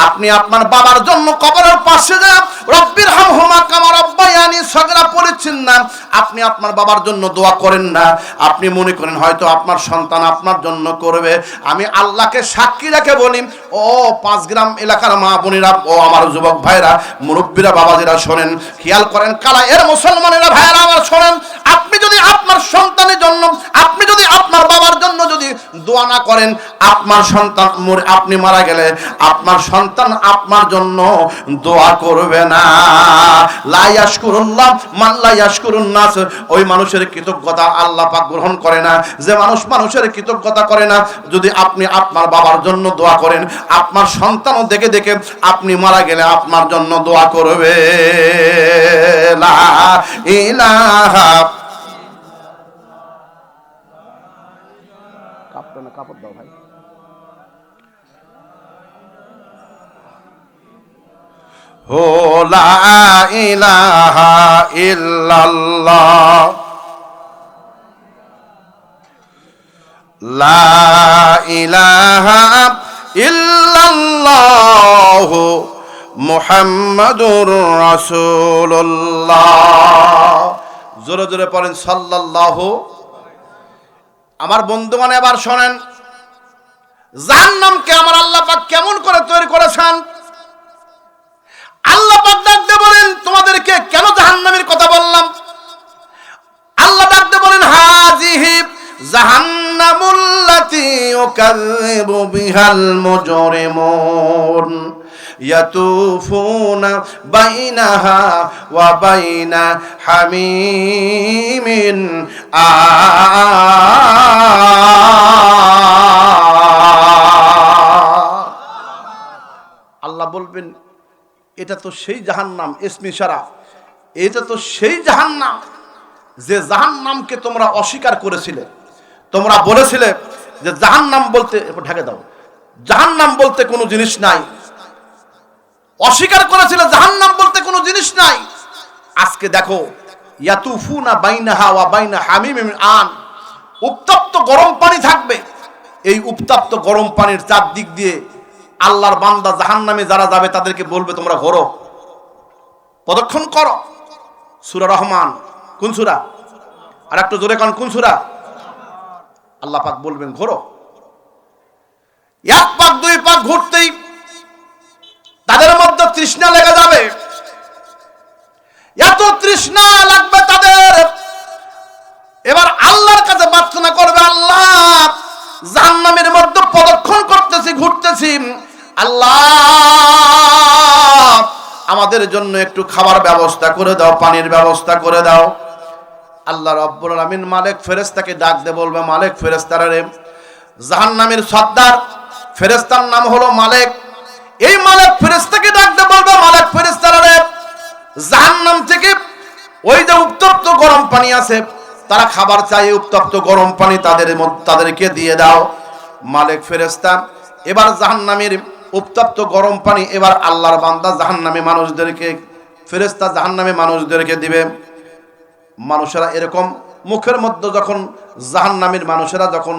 আপনি আপনার বাবার জন্য কবরের পাশে যা রব্বির হামহুমা কামা রাব্বায়ানি সগরা পড়েছেন না, আপনি আপনার বাবার জন্য দোয়া করেন না। আপনি মনে করেন হয়তো আপনার সন্তান আপনার জন্য করবে। আমি আল্লাহকে সাক্ষী রেখে বলি, ও 5 গ্রাম এলাকার মা বোনেরা, ও আমার যুবক ভাইরা, মুরব্বীরা, বাবাজিরা শোনেন, খেয়াল করেন, কালা এর মুসলমানেরা ভাইরা আমার শোনেন, আপনি যদি আপনার সন্তানের জন্য, আপনি যদি আপনার বাবার জন্য যদি দোয়া না করেন, আপনার সন্তান আপনি মারা গেলে আপনার সন্তান আপনার জন্য দোয়া করবে না। লা ইয়াশকুরুল্লাহ মান লা ইয়াশকুরুন নাস, ওই মানুষের কৃতজ্ঞতা আল্লাহ পাক গ্রহণ করে না যে মানুষ মানুষের কৃতজ্ঞতা করে না। যদি আপনি আপনার বাবার জন্য দোয়া করেন, আপনার সন্তানও দেখে দেখে আপনি মারা গেলে আপনার জন্য দোয়া করবে। লা ইলাহা, কাপড় দাও ভাই। হো লা ইলাহা ইল্লাল্লাহ, লা ইলাহা ইল্লাল্লাহ মুহাম্মাদুর রাসূলুল্লাহ। জোরে জোরে পড়েন সাল্লাল্লাহু। আমার বন্ধুগণ এবার শোনেন, জাহান্নামকে আমার আল্লাহ পাক কেমন করে তৈরি করেছেন। আল্লাহ পাক ডাকতে বলেন, তোমাদেরকে কেন জাহান্নামের কথা বললাম? আল্লাহ ডাকতে বলেন, হাজিহি জাহান্নামুল্লাতী ইউকাযযিবু বিহাল মুজরিমুন ইয়াতুফুনা বাইনাহা ওয়া বাইনা হামিমিন আল্লাহ বলবেন, এটা তো সেই জাহান্নাম, ইসমি সারা, এটা তো সেই জাহান্নাম যে জাহান্নামকে তোমরা অস্বীকার করেছিলে। তোমরা বলেছিলে যে জাহান্নাম বলতে, ঢাকে দাও, জাহান্নাম বলতে কোনো জিনিস নাই, অস্বীকার করেছিল জাহান্নাম বলতে কোনো জিনিস নাই। আজকে দেখো, ইয়াতুফুনা বাইনাহা ওয়া বাইনা হামিমিন আন, উত্তপ্ত গরম পানি থাকবে। এই উত্তপ্ত গরম পানির চারদিক দিয়ে আল্লাহর বান্দা জাহান্নামে যারা যাবে তাদেরকে বলবে, তোমরা ঘোরো, প্রদক্ষিণ করো। সূরা রহমান, কোন সূরা? আর একটু জোরে কান, কোন সূরা? আল্লাহ পাক বলবেন ঘোরো। 1 পাক 2 পাক ঘুরতেই তাদের মধ্যে তৃষ্ণা লেগে যাবে, এত তৃষ্ণা লাগবে তাদের। এবার আল্লাহর কাছে প্রার্থনা করবে, আল্লাহ জাহান্নামের মধ্যে প্রদক্ষিণ করতেছি, ঘুরতেছি, আল্লাহ আমাদের জন্য একটু খাবার ব্যবস্থা করে দাও, পানির ব্যবস্থা করে দাও। আল্লাহ রাব্বুল আলামিন মালিক ফেরেশতাকে ডাক দিয়ে বলবে, মালিক ফেরেশতারা রে, জাহান্নামের সর্দার ফেরেশতার নাম হলো মালিক। এই মালিক ফেরেশতাকে ডাক দিয়ে বলবে, মালিক ফেরেশতারা রে, জাহান্নাম থেকে ওই যে উত্তপ্ত গরম পানি আছে, তারা খাবার চাই, উত্তপ্ত গরম পানি তাদেরকে দিয়ে দাও। মালিক ফেরেশতা এবার জাহান্নামের উত্তপ্ত গরম পানি এবার আল্লাহর বান্দা জাহান্নামী মানুষদেরকে, ফেরেশতা জাহান্নামী মানুষদেরকে দিবে। মানুষেরা এরকম মুখের মধ্যে যখন জাহান্নামীর মানুষেরা যখন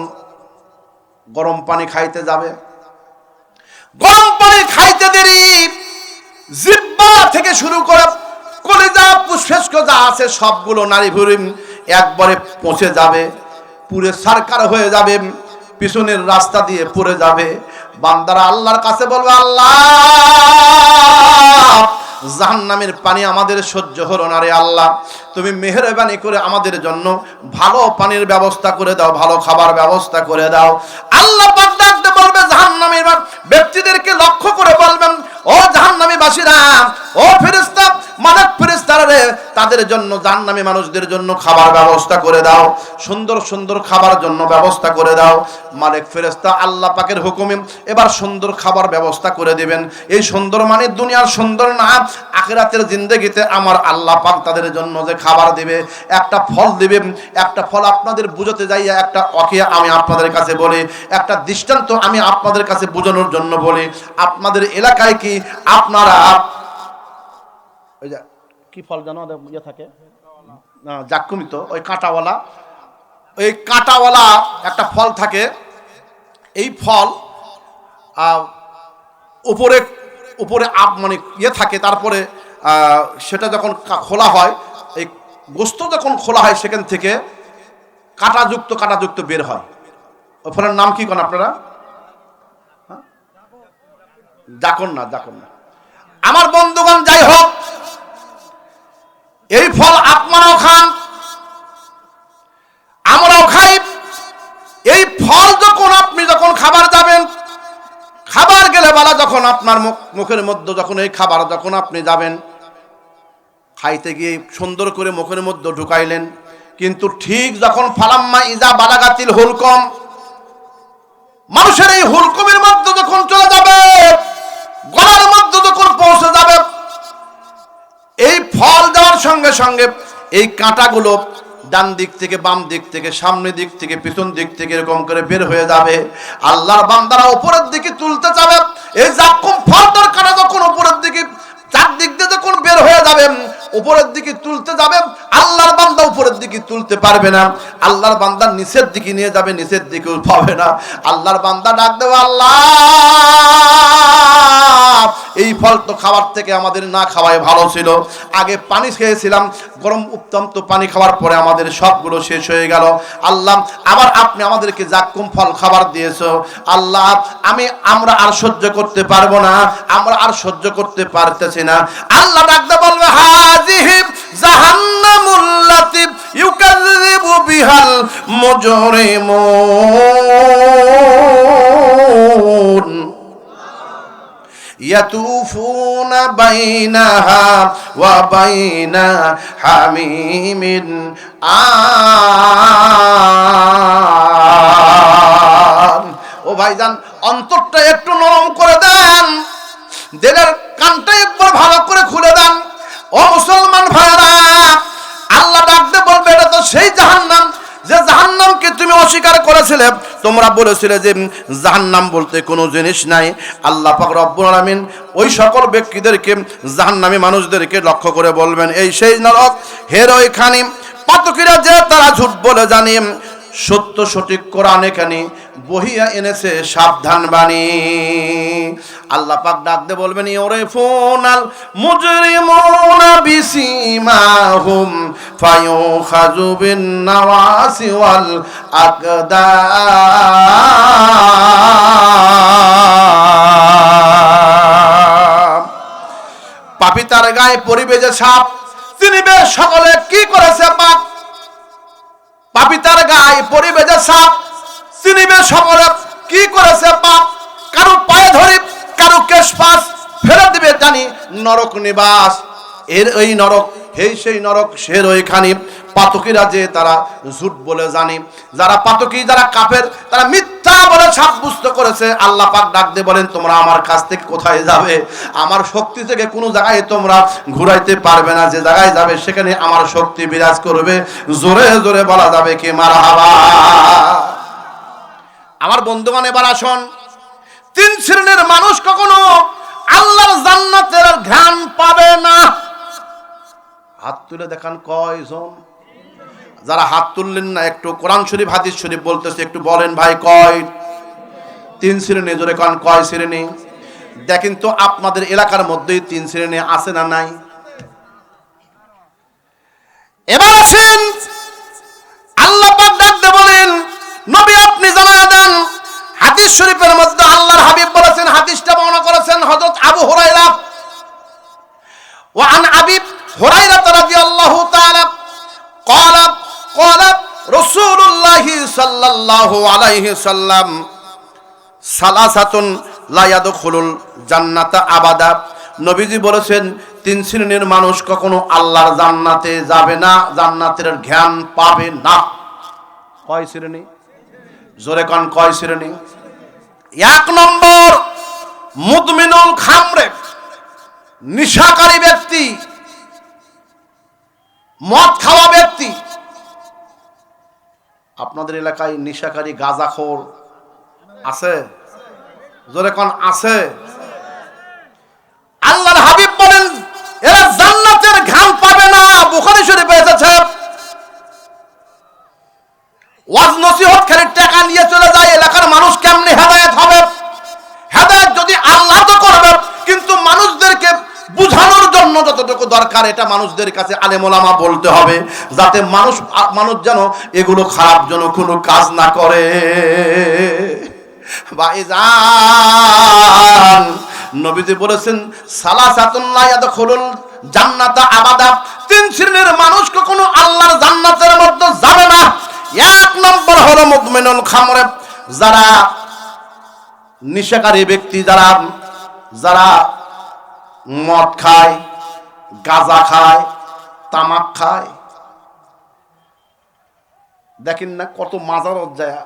গরম পানি খাইতে যাবে, গরম পানি খাইতে দেরি জিহ্বা থেকে শুরু করে কলিজা পুষ্পেষ্ক যা আছে সবগুলো নারী ভুড়ি একবারে পচে যাবে, পুরে সারকার হয়ে যাবে, পিছনের রাস্তা দিয়ে পড়ে যাবে। বান্দারা আল্লাহর কাছে বলবে, আল্লাহ জাহান্নামের পানি আমাদের সহ্য হলো না রে আল্লাহ, তুমি মেহেরবানি করে আমাদের জন্য ভালো পানির ব্যবস্থা করে দাও, ভালো খাবার ব্যবস্থা করে দাও। আল্লাহ পাক ডাকতে বলবে জাহান্নামের ব্যক্তিদেরকে লক্ষ্য করে বলবেন, ও জাহান্নামী বাসীরা, ও ফেরেশতা মালিক ফেরেশতারা রে, তাদের জন্য জাহান্নামী মানুষদের জন্য খাবার ব্যবস্থা করে দাও, সুন্দর সুন্দর খাবার জন্য ব্যবস্থা করে দাও। মালিক ফেরেশতা আল্লাহ পাকের হুকুমে এবার সুন্দর খাবার ব্যবস্থা করে দিবেন। এই সুন্দর মানে দুনিয়ার সুন্দর না, আখিরাতের জিন্দেগিতে আমার আল্লাহ পাক তাদের জন্য যে খাবার দিবে, একটা ফল দিবে। একটা ফল আপনাদের বুঝাতে যাইয়া একটা ওয়াকিয়া আমি আপনাদের কাছে বলি, একটা দৃষ্টান্ত আমি আপনাদের কাছে বোঝানোর জন্য বলি। আপনাদের এলাকায় কি আপনারা ওই যে কি ফল জানো ইয়ে থাকে না, জাক্কুমি তো, ওই কাঁটাওয়ালা, ওই কাঁটাওয়ালা একটা ফল থাকে। এই ফল উপরে উপরে মানে ইয়ে থাকে, তারপরে সেটা যখন খোলা হয়, এই গোস্ত যখন খোলা হয় সেখান থেকে কাঁটাযুক্ত বের হয়। ওই ফলের নাম কি কোন আপনারা? জাকন না। আমার বন্ধুগণ, যাই হোক, এই ফল আপনারাও খান, আমরাও খাই। এই ফল আপনি যখন খাবার যাবেন, খাবার গেলে বলা যখন আপনার মুখের মধ্যে যখন এই খাবার যখন আপনি যাবেন খাইতে গিয়ে সুন্দর করে মুখের মধ্যে ঢুকাইলেন, কিন্তু ঠিক যখন ফালাম্মা ইজা বালাগাতিল হুলকম, মানুষের এই হুলকমের মধ্যে যখন চলে যাবে, গলার মধ্যে যখন পৌঁছে যাবে, এই ফল দেওয়ার সঙ্গে সঙ্গে এই কাঁটাগুলো ডান দিক থেকে বাম দিক থেকে সামনের দিক থেকে পিছন দিক থেকে এরকম করে বের হয়ে যাবে। আল্লাহর বান্দারা উপরের দিকে তুলতে যাবে, এই জাক্কুম ফলটার কাঁটা যখন উপরের দিকে চারদিক দিয়ে যখন বের হয়ে যাবে, উপরের দিকে তুলতে যাবে, আল্লাহর বান্দা উপরের দিকে তুলতে পারবে না, আল্লাহর বান্দা নিচের দিকে নিয়ে যাবে, নিচের দিকেও পাবে না। আল্লাহর বান্দা ডাক দেবে, আল্লাহ এই ফল তো খাবার থেকে আমাদের না খাওয়াই ভালো ছিল, আগে পানি খেয়েছিলাম, গরম উত্তপ্ত পানি খাওয়ার পরে আমাদের সবগুলো শেষ হয়ে গেল। আল্লাহ আবার আপনি আমাদেরকে জাক্কুম ফল খাবার দিয়েছো, আল্লাহ আমরা আর সহ্য করতে পারবো না, আমরা আর সহ্য করতে পারতেছি না। আল্লাহ ডাকতে বলবে, হাজিহি জাহান্নামুল্লাতি ইউকাযযিবু বিহাল মুজরিমুন ইয়াতুফুনা বাইনাহা ওয়া বাইনা হামিমিন আন। ও ভাইজান, অন্তরটা একটু নরম করে দেন, দিলের কানটা একবার ভালো করে খুলে দেন। ও মুসলমান ভাইরা, আল্লাহ ডাকতে বলবে, এটা তো সেই জাহান্নাম যে জাহান্নামকে তুমি অস্বীকার করেছিলে, তোমরা বলেছিলে যে জাহান্নাম বলতে কোনো জিনিস নাই। আল্লাহ পাক রব্বুল আলামিন ওই সকল ব্যক্তিদেরকে, জাহান্নামী মানুষদেরকে লক্ষ্য করে বলবেন, এই সেই নরক, হের ওইখানে পাতকীরা যে তারা ঝুট বলে জানি, সত্য সঠিক কোরআন এখানে বহিয়া এনেছে সাবধান বাণী। আল্লাহ পাক ডাকতে বলবেন, ইউরিফুনাল মুজরিমুনা বিসিমাহুম ফায়ুখাযু বিন নাওয়াসি ওয়াল আকদাম। পাপী তার গায়ে পরিবে যে ছাপ, চিনিবে সকলে কি করেছে পাপ। পাপী তার গায়ে পরিবে যে ছাপ, চিনিবে সকলে কি করেছে পাপ। কারো পায়ে ধরি, কারো কেশ পাশ ফেলে দিবে জানি নরক নিবাস। এর ওই নরক, সেই নরক, সের ওইখানে পাতকীরা যে তারা ঝুট বলে জানি, যারা পাতকী, যারা কাফের, তারা মিথ্যা বলে সাব্যস্ত করেছে। আল্লাহ পাক ডাক দিয়ে বলেন, তোমরা আমার কাছ থেকে কোথায় যাবে? আমার শক্তি থেকে কোনো জায়গায় তোমরা ঘুরাইতে পারবে না। যে জায়গায় যাবে সেখানে আমার শক্তি বিরাজ করবে। জোরে জোরে বলা যাবে কি মারহাবা। আমার বন্ধুগণ, এবার আসুন, তিন শ্রেণীর মানুষ কখনো আল্লাহর জান্নাতের ঘ্রাণ পাবে না। হাত তুলে দেখান কয়জন? যারা হাত তুললেন না, একটু কোরআন শরীফ হাদিস শরীফ বলতেছে, একটু বলেন ভাই কয়? তিন শ্রেণী। জোরে কান, কয় শ্রেণী? দেখেন তো আপনাদের এলাকার মধ্যেই তিন শ্রেণী আছে না নাই? এবার আসেন, আল্লাহ পাক ডাকতে বলেন, নবী আপনি জানায়া দেন। হাদিস শরীফের মধ্যে আল্লাহর হাবিব বলেছেন, হাদিসটা বর্ণনা করেছেন হযরত আবু হুরায়রা। ওয়া আন আবি হুরায়রা রাদিয়াল্লাহু তাআলা ক্বালা ক্বালা রাসূলুল্লাহ সাল্লাল্লাহু আলাইহি সাল্লাম সালাসাতুন লা ইয়াদখুলুল জান্নাতা আবাদা। নবীজি বলেছেন, তিন শ্রেণীর মানুষ কখনো আল্লাহর জান্নাতে যাবে না, জান্নাতের ঘ্রাণ পাবে না। কয় শ্রেণী? জোরে কান, কয় শ্রেণী? এক নম্বর, মুদমিনুল খামরে, নিশাকারী ব্যক্তি, মদ খাওয়া ব্যক্তি। আপনাদের এলাকায় নিশাকারী গাঁজাখোর আছে? জোরে কান, আছে? আল্লাহর হাবিব বলেন, এরা জান্নাতের ঘ্রাণ পাবে না। বুখারী শরীফে এসেছে, ওয়াজ নসিহত খালি টাকা নিয়ে চলে যায়, এলাকার মানুষ কেমনে হেদায়েত হবে? হেদায়েত যদি আল্লাহ তো করবে, কিন্তু মানুষদেরকে বুঝানোর জন্য যতটুকু দরকার এটা মানুষদের কাছে আলেম ওলামা বলতে হবে, যাতে মানুষ যেন এগুলো খারাপ যেন কোনো কাজ না করে। ভাইজান, নবীজি বলেছেন, সালাসাতুন লা ইয়াদখুলুল জান্নাতা আবাদা, তিন শ্রেণীর মানুষ কখনো আল্লাহর জান্নাতের মধ্যে যাবে না। এক নম্বর হলো মুদমিনুল খামরে, যারা নিশাকারী ব্যক্তি, যারা মদ খায়, গাঁজা খায়, তামাক খায়। দেখেন না কত মাজারত যায়,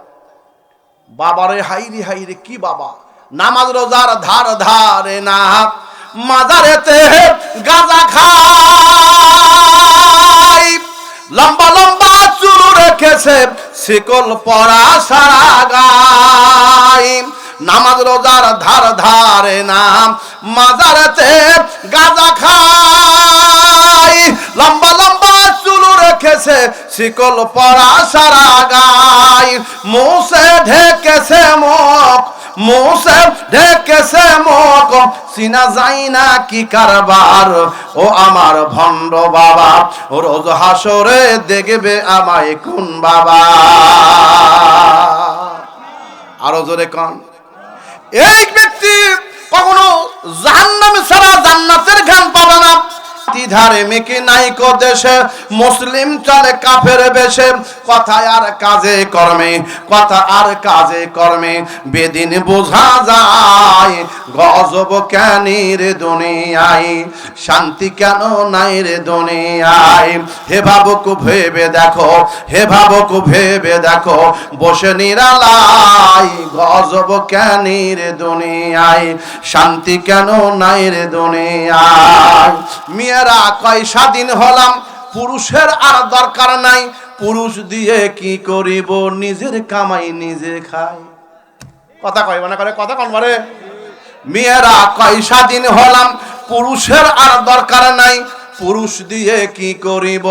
বাবারে হাইরে হাইরে, কি বাবা, নামাজ রোজার ধার ধারে না, মাজারেতে গাঁজা খায়, লম্বা লম্বা চুল রেখেছে, শিকল পরা সারা গায়। নামাজ রোজার ধার ধারে না, মাজারেতে গাঁজা খায়, লম্বা লম্বা চুল রেখেছে, শিকল পরা সারা গায়। মুছে ঢেকেছে মুখ, মুছে ঢেকেছে মুখ, চিনা যায় না কি কারবার। ও আমার ভণ্ড বাবা, রোজ হাসরে দেখবে আমায় কোন বাবা। আরো জোরে কান। এই ব্যক্তি কখনো জাহান্নামে ছাড়া জান্নাতের ঘ্রাণ পাবে না। ধারে মেকে নাইকো দেশে, মুসলিম চলে কাফের বেশে, কথায় আর কাজে কর্মে, কথা আর কাজে কর্মে বেদিন বোঝা যায়। গজব কেন রে দুনিয়ায়, শান্তি কেন নাই রে দুনিয়ায়। হে ভাবুক ভেবে দেখো, হে ভাবুক ভেবে দেখো, বসে নিরালাই। গজব কেন রে দুনিয়ায়, শান্তি কেন নাই রে দুনিয়ায়। মেয়েরা কয় স্বাধীন হলাম, পুরুষের আর দরকার নাই, পুরুষ দিয়ে কি করিব, নিজের কামাই নিজে খাই। কথা কয় মনে করে, কথা কন মারে। মেয়েরা কয় স্বাধীন হলাম, পুরুষের আর দরকার নাই, পুরুষ দিয়ে কি করিব,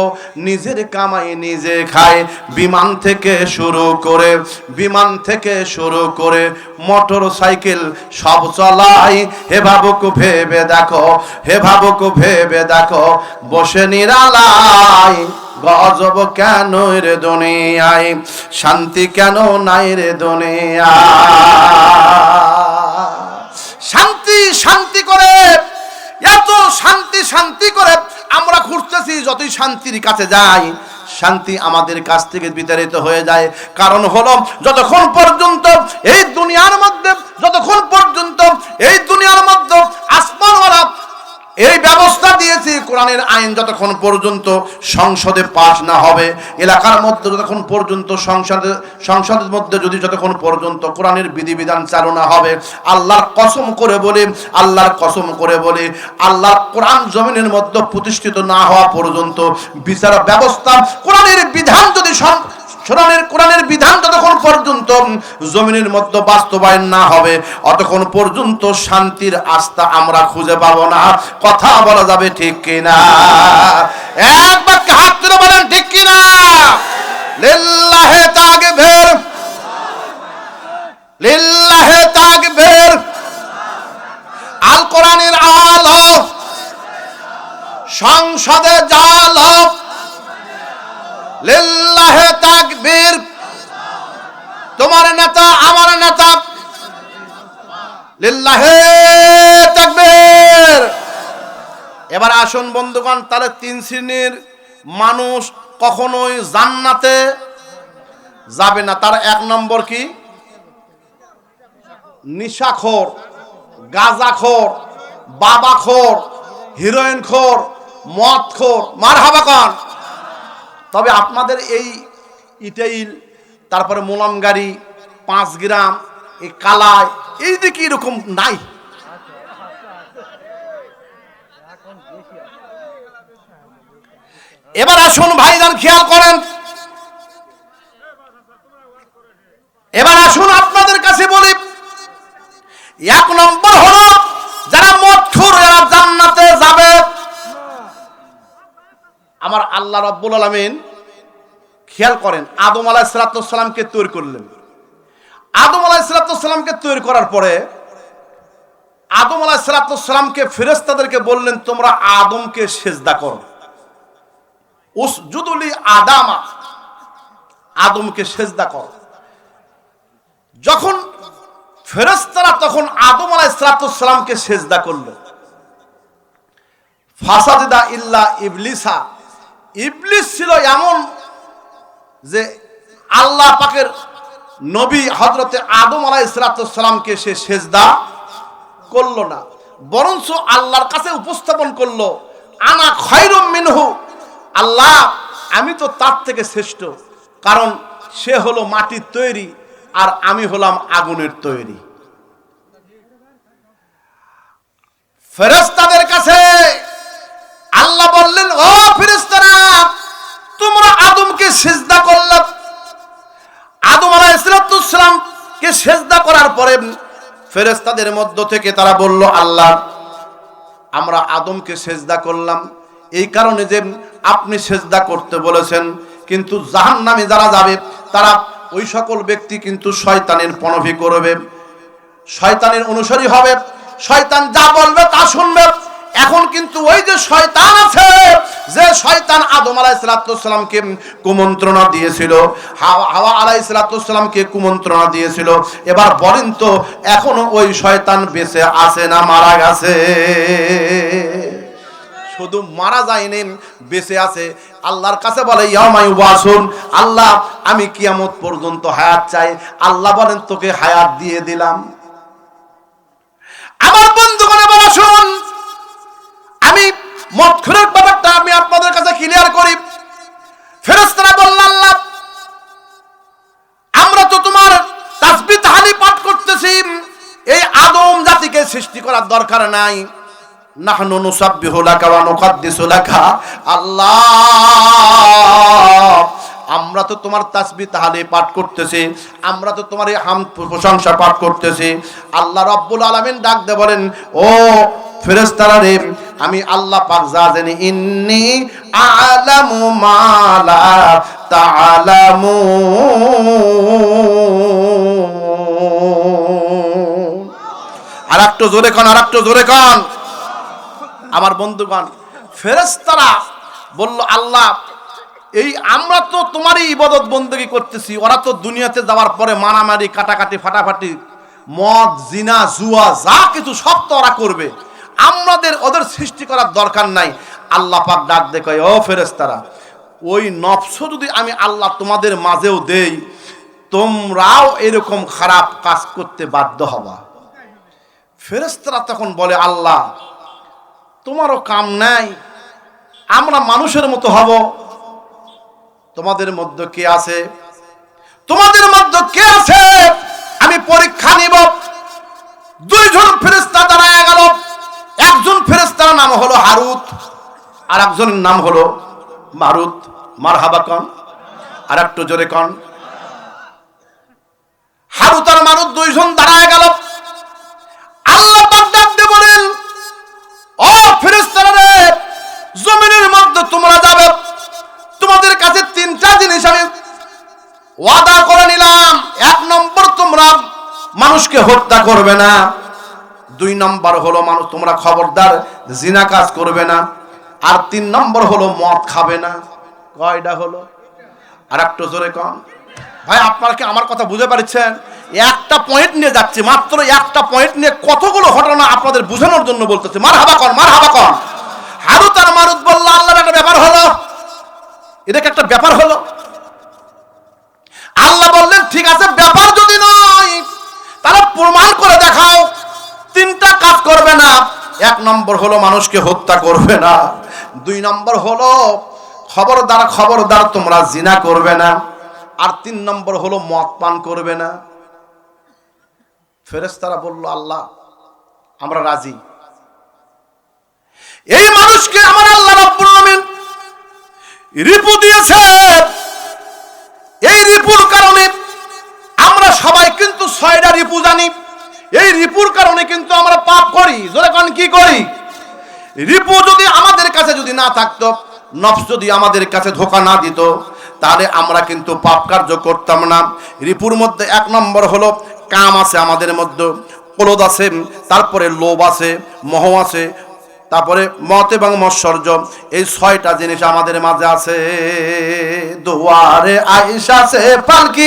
নিজের কামাই নিজে খায়। বিমান থেকে শুরু করে মোটর সাইকেল সব চলাই। হে ভাবুক ভেবে দেখো, হে ভাবুক ভেবে দেখো, বসে নিরালাই। গজব কেন রে দুনিয়ায়, শান্তি কেন নাই রে দুনিয়ায়। শান্তি শান্তি করে, এত শান্তি শান্তি করে আমরা খুঁজতেছি, যতই শান্তির কাছে যাই শান্তি আমাদের কাছ থেকে বিতাড়িত হয়ে যায়। কারণ হলো, যতক্ষণ পর্যন্ত এই দুনিয়ার মধ্যে আসমানওয়ালা এই ব্যবস্থা দিয়েছি, কোরআন কোরআনের আইন যতক্ষণ পর্যন্ত সংসদে পাস না হবে, এলাকার মধ্যে যতক্ষণ পর্যন্ত সংসদের মধ্যে যদি যতক্ষণ পর্যন্ত কোরআনের বিধিবিধান চালু না হবে, আল্লাহর কসম করে বলে আল্লাহর কোরআন জমিনের মধ্যে প্রতিষ্ঠিত না হওয়া পর্যন্ত বিচার ব্যবস্থা কোরআনের বিধান যদি কোরআনের বিধান যতক্ষণ পর্যন্ত জমিনের মধ্যে বাস্তবায়ন না হবে, অতক্ষণ পর্যন্ত শান্তির আস্থা আমরা খুঁজে পাবো না। কথা বলা যাবে ঠিক কিনা? একবার হাত তুলে বলেন ঠিক কিনা? লিল্লাহি তাকবীর, লিল্লাহি তাকবীর। আল কোরআনের আলো সংসদে জালো, লিল্লাহি তাকবীর। তোমার নেতা আমার নেতা, লিল্লাহি তাকবীর। এবার আসুন বন্ধুগণ, তাহলে 3 শ্রেণীর মানুষ কখনোই জান্নাতে যাবে না। তার 1 নম্বর কি? নিশাখোর, গাঁজাখোর, বাবাখোর, হিরোইনখোর, মদখোর। মারহাবা কোন? তবে আপনাদের এই ইটাইল, তারপরে মোলামগাড়ি, 5 গ্রাম, এই কালায়, এই দিকে এরকম নাই। এবার আসুন ভাইজান, খেয়াল করেন। এবার আসুন আপনাদের কাছে বলি, 1 নম্বর হলো যারা মদখোর, এরা জান্নাতে যাবে। আমার আল্লাহ রাব্বুল আলামিন খেয়াল করেন, আদম আলাইহিস সালামকে তৈরি করলেন। আদম আলাইহিস সালামকে তৈরি করার পরে আদম আলাইহিস সালামকে ফেরেশতাদেরকে বললেন, তোমরা আদমকে সিজদা করো। উসজুদু লি আদামা, আদমকে সিজদা করো। যখন ফেরেশতারা তখন আদম আলাইহিস সালামকে সিজদা করলো, ফাসাজদা ইল্লা ইবলিসা। ইবলিস ছিল এমন যে আল্লাহ পাকের নবী হযরতে আদম আলাইহিস সালামকে সে সিজদা করলো না, বরঞ্চ আল্লাহর কাছে উপস্থাপন করলো, আনা খায়রুম মিনহু, আল্লাহ আমি তো তার থেকে শ্রেষ্ঠ, কারণ সে হলো মাটির তৈরি আর আমি হলাম আগুনের তৈরি। ফেরেশতাদের কাছে আল্লাহ বললেন, ও ফেরেশতারা, তোমরা আদমকে সিজদা করলে। আদম আলাইহিস সালামকে সিজদা করার পরে ফেরেশতাদের মধ্য থেকে তারা বলল, আল্লাহ আমরা আদমকে সিজদা করলাম এই কারণে যে আপনি সিজদা করতে বলেছেন, কিন্তু জাহান্নামে যারা যাবে তারা ওই সকল ব্যক্তি কিন্তু শয়তানের পনভি করবে, শয়তানের অনুসারী হবে, শয়তান যা বলবে তা শুনবে। এখন কিন্তু ওই যে শয়তান আছে, যে শয়তান আদম আলাইহিস সালামকে কুমন্ত্রণা দিয়েছিল, হাওয়া আলাইহিস সালামকে কুমন্ত্রণা দিয়েছিল, এবার বলেন তো এখনো ওই শয়তান বেঁচে আছে না মারা গেছে? শুধু মারা যায়নি, বেঁচে আছে। আল্লাহর কাছে বলে, ইয়াউমা ইউবাসুন, আল্লাহ আমি কিয়ামত পর্যন্ত হায়াত চাই। আল্লাহ বলেন, তোকে হায়াত দিয়ে দিলাম। আমার বন্ধুগণ, এবার আসুন আমি মদখোরের ব্যাপারটা আমি আপনাদের কাছে ক্লিয়ার করি। ফেরেশতারা বললেন, আল্লাহ আমরা তো তোমার তাসবিহ তাহলিল পাঠ করতেছি, এই আদম জাতিকে সৃষ্টি করার দরকার নাই। নাহনু নুসাব্বিহু লাকা ওয়া নুকাদ্দিসু লাকা, আল্লাহ আমরা তো তোমার তাসবিহ তাহলিল পাঠ করতেছি, আমরা তো তোমার হামদ প্রশংসা পাঠ করতেছি। আল্লাহ রাব্বুল আলামিন ডাক দিয়ে বলেন, ও ফেরেশতারা রে, আমি আল্লাহ পাক যা জানি, ইন্নী আ'লামু মা লা তা'লামুন। আরেকটু জোরে কান, আরেকটু জোরে কান। আমার বন্ধুগণ, ফেরেশতারা বলল, আল্লাহ এই আমরা তো তোমারই ইবাদত বন্দেগী করতেছি, ওরা তো দুনিয়াতে যাওয়ার পরে মারামারি, কাটাকাটি, ফাটাফাটি, মদ, জিনা, জুয়া যা কিছু সব তো ওরা করবে, আমাদের ওদের সৃষ্টি করার দরকার নাই। আল্লাহ পাক ডাক দিয়ে কয়, ও ফেরেশতারা, ওই নফস যদি আমি আল্লাহ তোমাদের মাঝেও দেই, তোমরাও এরকম খারাপ কাজ করতে বাধ্য হবা। ফেরেশতারা তখন বলে, আল্লাহ তোমারও কাম নাই, আমরা মানুষের মতো হব। তোমাদের মধ্যে কে আছে? তোমাদের মধ্যে কে আছে? আমি পরীক্ষা নিব। দুইজন ফেরেশতা দাঁড়ায় গেল। একজন ফেরেশতার নাম হলো হারুত, আর একজনের নাম হলো মারুত। মারহাবা কন, আর একটু জোরে কন। হারুত আর মারুত দুইজন দাঁড়ায় গেল। আল্লাহ পাক ডাক দিয়ে বলেন, ও ফেরেশতারা রে, জমিনের মধ্যে তোমরা যাবে, তোমাদের কাছে তিনটা জিনিস আমি ওয়াদা করে নিলাম। এক নম্বর, তোমরা মানুষকে হত্যা করবে না। দুই নম্বর হলো মানুষ তোমরা খবরদার জিনা কাজ করবে না। আর তিন নম্বর হলো মদ খাবে না। কয়টা হলো? আর একটু জোরে কন। ভাই আপনারা কি আমার কথা বুঝতে পারছেন? একটা পয়েন্ট নিয়ে যাচ্ছি, মাত্র একটা পয়েন্ট নিয়ে কতগুলো ঘটনা আপনাদের বোঝানোর জন্য বলতেছি। মারহাবা কন, মারহাবা কন। হারুত আর মারুত বলল, আল্লাহর একটা ব্যাপার হলো, এটাকে একটা ব্যাপার হলো। আল্লাহ বললেন, ঠিক আছে, ব্যাপার যদি নয় তাহলে প্রমাণ করে দেখাও। তিনটা কাজ করবে না। এক নম্বর হলো মানুষকে হত্যা করবে না। দুই নম্বর হলো খবরদার খবরদার তোমরা জিনা করবে না। আর তিন নম্বর হলো মদ পান করবে না। ফেরেশতারা বলল, আল্লাহ আমরা রাজি। এই মানুষকে আমার আল্লাহ রাব্বুল আলামিন রিপু দিয়েছে। এই রিপুর কারণে আমরা সবাই কিন্তু 6টা রিপু জানি। এই রিপুর কারণে কিন্তু আমরা পাপ করি। জোরে কোন, কি করি? রিপু যদি আমাদের কাছে যদি না থাকতো, নফস যদি আমাদের কাছে ধোঁকা না দিত, তাহলে আমরা কিন্তু পাপ কার্য করতাম না। রিপুর মধ্যে এক নম্বর হলো কাম আছে, আমাদের মধ্যে ক্রোধ আছে, তারপরে লোভ আছে, মোহ আছে, তারপরে মত এবং মৎসর্য। এই 6টা জিনিস আমাদের মাঝে আছে। দুয়ারে আইসা সে পালকি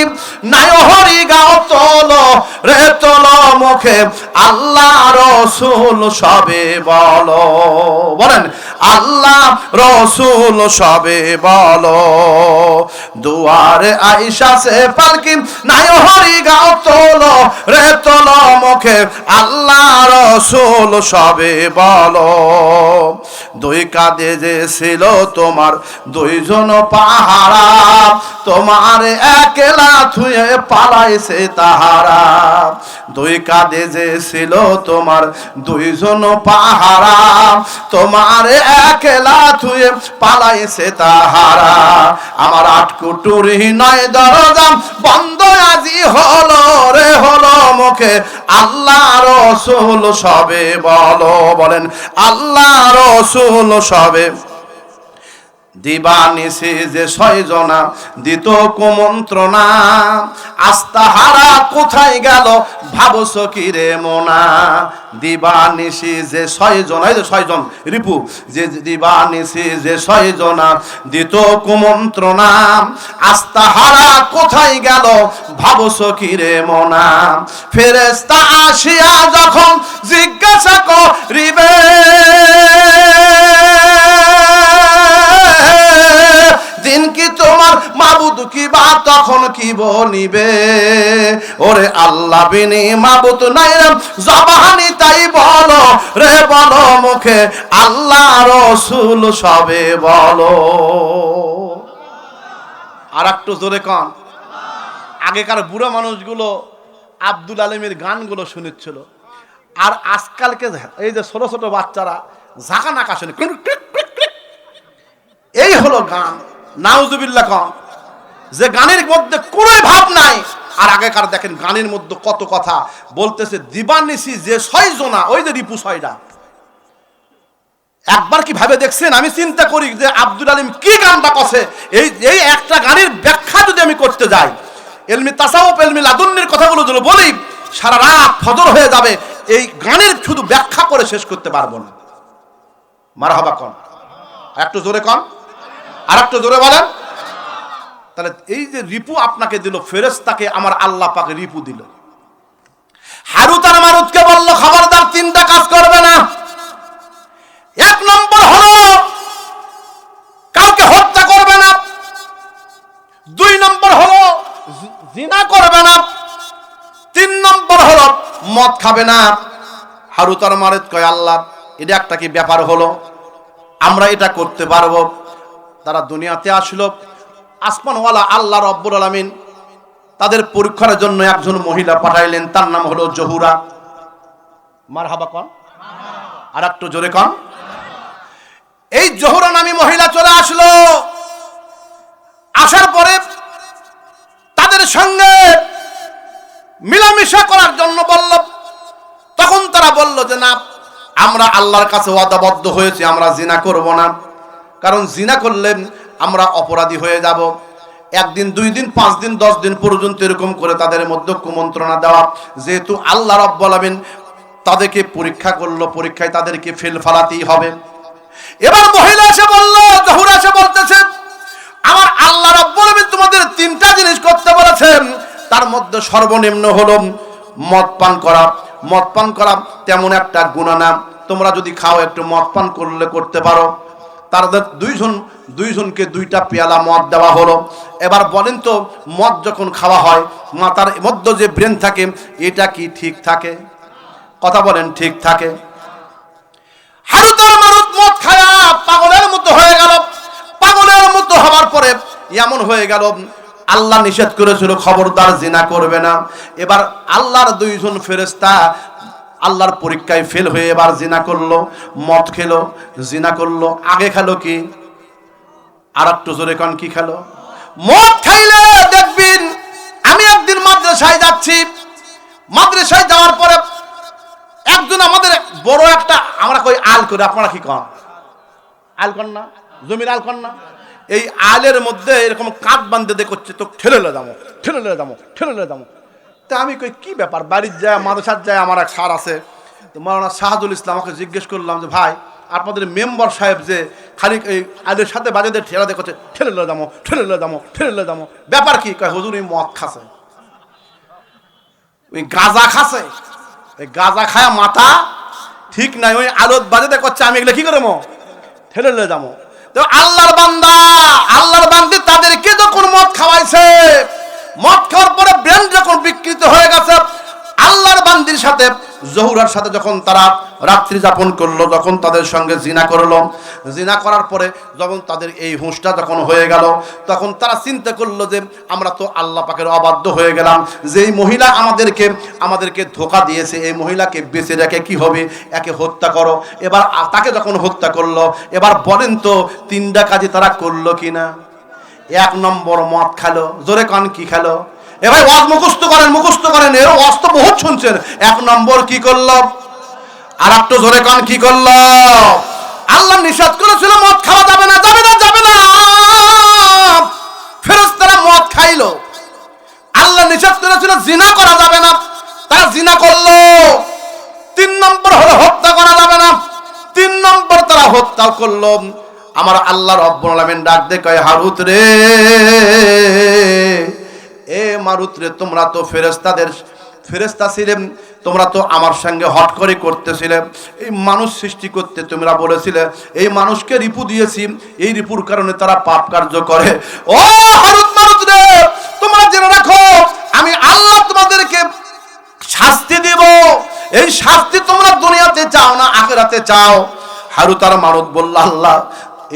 নাই হরি গাও তোলো রে, তোলো মুখে আল্লাহ রসুল সবে বলো। বলেন, আল্লাহ রসুল সবে বলো। দুয়ারে আইসা সে পালকি নাই হরি গাও তোলো রে, তোলো মুখে আল্লাহ রসুল সবে বলো। দুই কাঁধে যে ছিল তোমার দুইজন পাহারা, তোমার একলা থুয়ে পালাইছে তাহারা। দুই কাঁধে যে ছিল তোমার দুইজন পাহারা, তোমার একলা থুয়ে পালাইছে তাহারা। আমার 8 কুটুরি 9 দরজা বন্ধ আজি হলো রে, হলো মুখে আল্লাহ রসুল সবে বলো। বলেন, আল্লাহ রসুল সবে। দিবানিশি যে 6 জনা দিত কুমন্ত্রণা, আস্তাহারা কোথায় গেল ভাবছো কি রে মোনা। দিবানিশি যে 6 জন, এই যে 6 জন রিপু, যে দিবানিশি যে 6 জনা দিত কুমন্ত্রণা, আস্তাহারা কোথায় গেল ভাবছো কি রে মোনা। ফেরেশতা আসিয়া যখন জিজ্ঞাসা করিবে, দিন কি তোমার মাবুদ কি বা তখন কি বলিবে। ওরে আল্লাহ বিনি মাবুদ নাই রে জবানি, তাই বলো রে, বলো মুখে আল্লাহ রসুল সবে বলো। আর একটু জোরে কন। আগেকার বুড়ো মানুষগুলো আব্দুল আলিমের গানগুলো শুনেছিল, আর আজকালকে এই যে ছোট ছোট বাচ্চারা ঝাঁকা নাকা শুনে। এই হলো গান। নাউজুবিল্লাহ কন, যে গানের মধ্যে কোনো ভাব নাই। আর আগেকার দেখেন গানের মধ্যে কত কথা বলতেছে। দিবানিশি যে 6 জনা, ওই যে রিপু 6টা, একবার কি ভাবে দেখছেন? আমি চিন্তা করি যে আব্দুল আলিম কি গানটা কছে। এই একটা গানের ব্যাখ্যা যদি আমি করতে যাই, এলমি তাসাউফ, এলমি লাদুন্নির কথাগুলো যদি বলি, সারা রাত ফজর হয়ে যাবে। এই গানের শুধু ব্যাখ্যা করে শেষ করতে পারবো না। মারহাবা কন, একটু জোরে কন, আর একটু জোরে বলেন। তাহলে এই যে রিপু আপনাকে দিল, ফেরেশতাকে আমার আল্লাহ পাক রিপু দিল। হারুত আর মারুতকে বলল, খবরদার 3টা কাজ করবে না। এক নম্বর হলো কাউকে হত্যা করবে না। 2 নম্বর হলো জিনা করবে না। 3 নম্বর হলো মদ খাবে না। হারুত আর মারুত কয়, আল্লাহ এটা একটা কি ব্যাপার হলো? আমরা এটা করতে পারবো। তারা দুনিয়াতে আসলো, আসমানওয়ালা আল্লাহ রাব্বুল আলামিন তাদের পরীক্ষার জন্য একজন মহিলা পাঠাইলেন, তার নাম হলো জহুরা। মারহাবা কন, আর একটু জোরে কন। এই জহুরা নামী মহিলা চলে আসলো। আসার পরে তাদের সঙ্গে মিলামিশা করার জন্য বলল। তখন তারা বলল যে না, আমরা আল্লাহর কাছে ওয়াদাবদ্ধ হয়েছি, আমরা জিনা করব না, কারণ জিনা করলে আমরা অপরাধী হয়ে যাব। একদিন, 2 দিন, 5 দিন, 10 দিন পর্যন্ত এরকম করে তাদের মধ্যে কুমন্ত্রণা দেওয়া। যেহেতু আল্লাহ রাব্বুল আলামিন তাদেরকে পরীক্ষা করলো, পরীক্ষায় তাদেরকে ফেল ফালাতেই হবে। এবার মহিলা এসে বলল, জহুরা এসে বলতেছে, আমার আল্লাহ রাব্বুল আলামিন তোমাদের 3টা জিনিস করতে বলেছেন, তার মধ্যে সর্বনিম্ন হলো মদ পান করা। মদ পান করা তেমন একটা গুনাহ না, তোমরা যদি খাও, একটু মদ পান করতে পারো। তাদের দুইজনকে 2টা পেয়ালা মদ দেওয়া হলো। এবার বলেন তো, মদ যখন খাওয়া হয়, মাথার মধ্যে যে ব্রেন থাকে, এটা কি ঠিক থাকে? কথা বলেন, ঠিক থাকে? হারুত আর মারুত মদ খায়া পাগলের মতো হয়ে গেল। পাগলের মতো হওয়ার পরে এমন হয়ে গেল, আল্লাহ নিষেধ করেছিল খবরদার জিনা করবে না। এবার আল্লাহর 2জন ফেরেশতা আল্লাহর পরীক্ষায় ফেল হয়ে এবার জিনা করলো, মদ খেলো, জিনা করলো। আগে খেলো কি? আর একটু জোরে কন, কি খেলো? মদ খাইলে দেখবেন, আমি একদিন মাদ্রাসায় যাচ্ছি, মাদ্রাসায় যাওয়ার পরে একজন আমাদের বড় একটা, আমরা কই আল করে, আপনারা কি কন? আল কন না? জমির আল কন না? এই আলের মধ্যে এরকম কাঠ বান্ধে দেখছে, তো ঠেলে যাবো, ঠেলে যাবো, ঠেলে যাবো। তা আমি কই কি ব্যাপার, বাড়ির যায়, মাদ্রাসার যায়, আমার এক স্যার আছে, তো মাওলানা শাহাদুল ইসলাম, আমাকে জিজ্ঞেস করলাম যে ভাই, আপনাদের মেম্বার সাহেব যে খালি এই আলের সাথে বাজেদের ঠেলা দেখছে, ঠেলে যাবো, ঠেলে যাবো, ঠেলে যাবো, ব্যাপার কি? কয় হুজুর এই মদ খাসে, ওই গাঁজা খাসে, ওই গাঁজা খায়া মাথা ঠিক নাই, ওই আলোত বাজেতে করছে, আমি এগুলো কি করে ঠেলে যাবো। তো আল্লাহর বান্দা, আল্লাহর বান্দি তাদেরকে যখন মদ খাওয়াইছে, মদ খাওয়ার পরে ব্রেন যখন বিকৃত হয়ে গেছে, আল্লাহর বান্দির সাথে জহুরার সাথে যখন তারা রাত্রি যাপন করলো, যখন তাদের সঙ্গে জিনা করলো, জিনা করার পরে যখন তাদের এই হুঁশটা যখন হয়ে গেল, তখন তারা চিন্তা করলো যে আমরা তো আল্লাহ পাকের অবাধ্য হয়ে গেলাম। যেই মহিলা আমাদেরকে ধোঁকা দিয়েছে, এই মহিলাকে বেঁচে রেখে কি হবে, একে হত্যা করো। এবার তাকে যখন হত্যা করলো, এবার বলেন তো 3টা কাজই তারা করলো কিনা? 1 নম্বর মদ খালো। জোরে কান, কি খালো? এ ভাই ওয়াজ মুখস্থ করেন, এর ওয়াজ তো বহুত শুনছেন। 1 নম্বর কি করলো? আর একটু জোরে কান, কি করলো? আল্লাহ নিষেধ করেছিল মদ খাওয়া যাবে না, যাবে না, যাবে না। ফেরেশতারা মদ খাইলো। আল্লাহ নিষেধ করেছিল জিনা করা যাবে না, তারা জিনা করলো। 3 নম্বর হলো হত্যা করা যাবে না, 3 নম্বর তারা হত্যা করলো। আমার আল্লাহ রাব্বুল আলামিন ডাক দে কয়, হারুত রে, এ মারুত রে, তোমরা তো ফেরেশতা ছিলে, তোমরা তো আমার সঙ্গে হট করে করতেছিলে। এই মানুষ সৃষ্টি করতে তোমরা বলেছিলে, এই মানুষকে রিপু দিয়েছি, এই রিপুর কারণে তারা পাপ কার্য করে। ও হারুত মারুত রে, তোমরা জেনে রাখো, আমি আল্লাহ তোমাদেরকে শাস্তি দেব। এই শাস্তি তোমরা দুনিয়াতে চাও না, আখিরাতে চাও? হারুত আর মারুত বলল, আল্লাহ,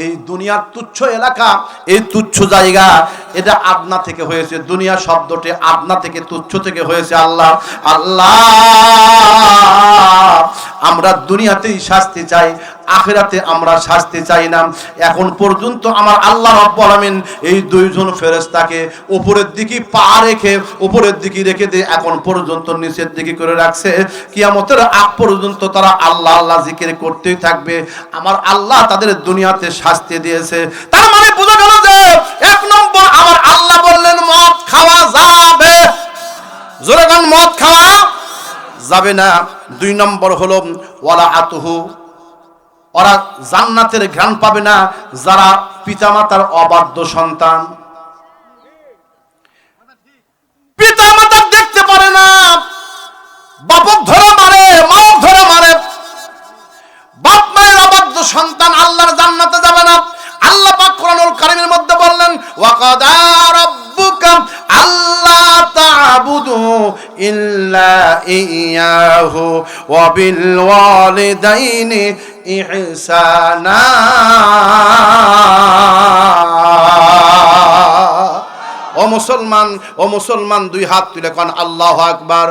এই দুনিয়ার তুচ্ছ এলাকা, এই তুচ্ছ জায়গা, এটা আদনা থেকে হয়েছে। দুনিয়া শব্দটি আদনা থেকে, তুচ্ছ থেকে হয়েছে। আল্লাহ, আমরা দুনিয়াতেই শাস্তি চাই, আখিরাতে আমরা শাস্তি চাই না। এখন পর্যন্ত আমার আল্লাহ রাব্বুল আলামিন এই 2জন ফেরেশতাকে উপরের দিকে পা রেখে, উপরের দিকে রেখে দিয়ে এখন পর্যন্ত নিচের দিকে করে রাখছে। কিয়ামতের আগ পর্যন্ত তারা আল্লাহ আল্লাহ জিকির করতেই থাকবে। আমার আল্লাহ তাদের দুনিয়াতে শাস্তি দিয়েছে। তার মানে বোঝা গেল যে 1 নম্বর আমার আল্লাহ বললেন মদ খাওয়া যাবে। জোরে গান, মদ খাওয়া যাবে না। 2 নম্বর হলো ওয়ালা আতুহু, ওরা জান্নাতের ঘ্রাণ পাবে না যারা পিতামাতার অবাধ্য সন্তান। পিতামাতা দেখতে পারে না, বাপক ধরে মারে, মাও ধরে মারে, বাপ মায়ের অবাধ্য সন্তান আল্লাহর জান্নাতে যাবে না। আল্লাহ পাক কোরআনুল কারীমের মধ্যে বললেন, ওয়াকাদা রাব্বুকা আল্লা তা'বুদু ইল্লা ইয়্যাহু ওয়া বিল ওয়ালিদাইনি ইহসানা। ও মুসলমান দুই হাত তুলে কোন আল্লাহু আকবার।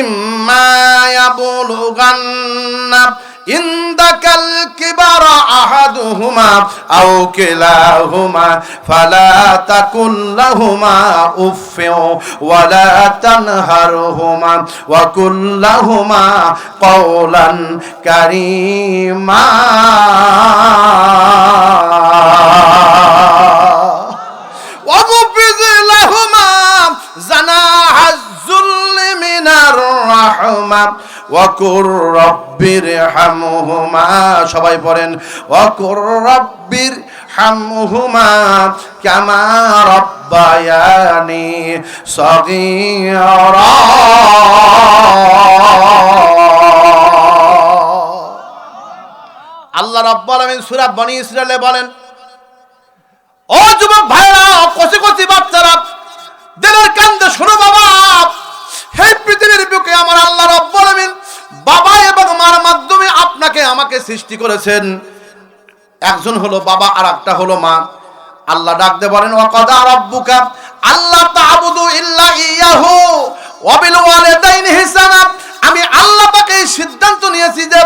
ইম্মা ইয়াবলুগান্না ইনদাকাল কিবারা আহাদুহুমা আও কিলাহুমা ফালা তাকুল লাহুমা উফফিন ওয়ালা তানহারহুমা ওয়া কুল লাহুমা কওলান কারীমা। ওয়াগফির লাহুমা জানাহাজ যুল্লি মিনার রাহমা ওয়াকুর রব্বির হামহুমা। সবাই পড়েন ওয়াকুর রব্বির হামহুমা কামা রব্বায়ানি সগীরা। আল্লাহ রাব্বুল আলামিন সূরা বনী ইসরাইলে বলেন, ও যুবক ভাইরা, কচি কচি বাচ্চারা, দিলের কান্দে শোনো বাবা, হে পৃথিবীর বুকে আমার আল্লাহ রাব্বুল আলামিন বাবা এবং মার মাধ্যমে আপনাকে আমাকে সৃষ্টি করেছেন। একজন হলো বাবা আর একটা হলো মা। আল্লাহ ডাকতে বলেন ওয়া কাদা রাব্বুকা আল্লা তা'বুদু ইল্লা ইয়াহু ওয়া বিল ওয়ালিদাইনি ইহসানা। আমি আল্লাহ পাক এই সিদ্ধান্ত নিয়েছি যে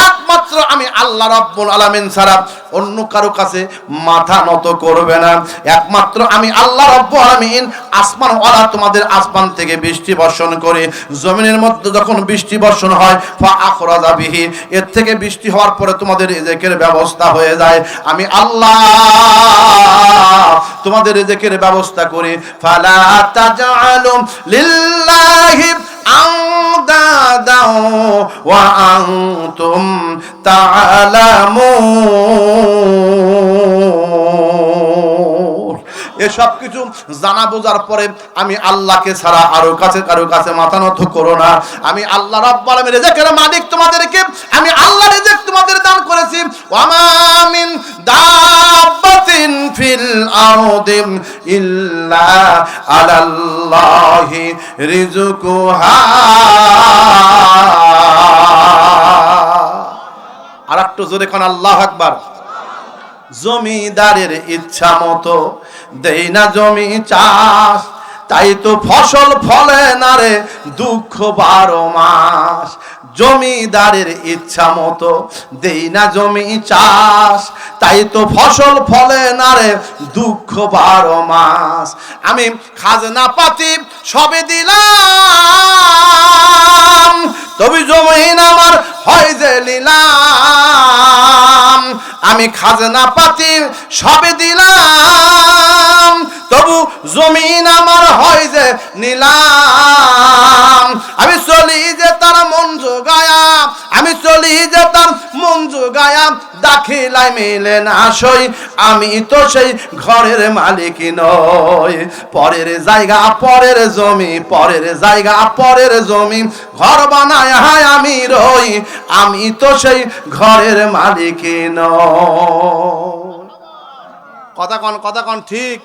একমাত্র আমি আল্লাহ রাব্বুল আলামিন ছাড়া অন্য কারো কাছে মাথা নত করবে না। একমাত্র আমি আল্লাহ রাব্বুল আলামিন আসমানওয়ালা তোমাদের আসমান থেকে বৃষ্টি বর্ষণ করে জমিনের মধ্যে যখন বৃষ্টি বর্ষণ হয় ফা আখরাজা বিহি, এর থেকে বৃষ্টি হওয়ার পরে তোমাদের রিজিকের ব্যবস্থা হয়ে যায়। আমি আল্লাহ তোমাদের রিজিকের ব্যবস্থা করি। ফালা তাজআলু লিল্লাহি আনদাদাও ওয়া আনতুম তা'লামুন। এসব কিছু জানা বোঝার পরে আমি আল্লাহকে ছাড়া কারো কাছে মাথা নত করো না। আমি আল্লাহ রাব্বুল আলামিন রিজিকের মালিক, তোমাদেরকে আমি আল্লাহ রিজিক তোমাদের দান করেছি। ওয়া মা মিন দাব্বাতিন ফিল আরদি ইল্লা আলাল্লাহি রিজকুহা। আর একটু জোরে কোন আল্লাহু আকবার। জমিদারের ইচ্ছা মতো দেই না জমি চাষ, তাই তো ফসল ফলে না রে দুঃখ 12 মাস। জমিদারের ইচ্ছা মতো দেই না জমি চাষ, তাই তো ফসল ফলে না রে দুঃখ 12 মাস। আমি খাজনা পাতি সবে দিলাম, তবে জমিন আমার হয় যে নিলাম। আমি খাজনা পাতি সবে দিলাম, তবু জমিন আমার হয় যে নিলাম। আমি চলি যে তার মন জোগায়া, আমি চলি যে তার মন জোগায়া, দাখিলাই মিলে না সই, আমি তো সেই ঘরের মালিক নই। পরের জায়গা পরের জমি, পরের জায়গা পরের জমি, ঘর বানায় আমি রই, আমি তো সেই ঘরের মালিক নই। কথা কন ঠিক?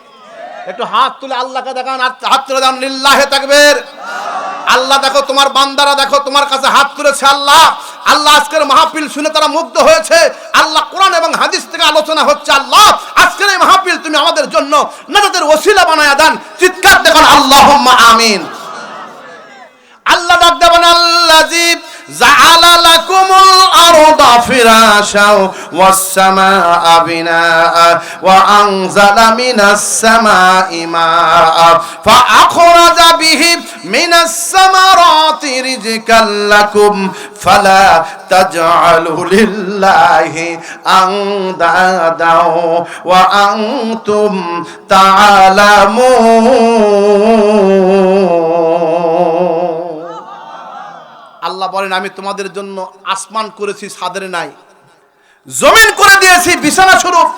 একটু হাত তুলে আল্লাহকে দেখান, হাত তুলে দেন, লিল্লাহি তাকবীর। আল্লাহ দেখো তোমার বান্দারা, দেখো তোমার কাছে হাত তুলেছে। আল্লাহ আজকের মাহফিল শুনে তারা মুগ্ধ হয়েছে। আল্লাহ কোরআন এবং হাদিস থেকে আলোচনা হচ্ছে। আল্লাহ আজকের এই মাহফিল তুমি আমাদের জন্য নাজাতের ওসিলা বানায়া দেন। চিৎকার দেখুন আল্লাহুম্মা আমিন। আল্লাহ ডাক দেবেন আল্লাযী জাআলা লাকুমুল আরদা ফিরাশাও ওয়াস সামাআ বিনাআ ওয়া আনজালা মিনাস সামাই মাআ ফাআখরাজা বিহি মিনাস সামারাতি রিজকাল লাকুম ফালা তাজআলু লিল্লাহি আনদাদাও ওয়া আনতুম তা'লামুন। আল্লাহ বলেন আমি তোমাদের জন্য আসমান করেছি ছাদের নাই, জমিন করে দিয়েছি বিছানা স্বরূপ।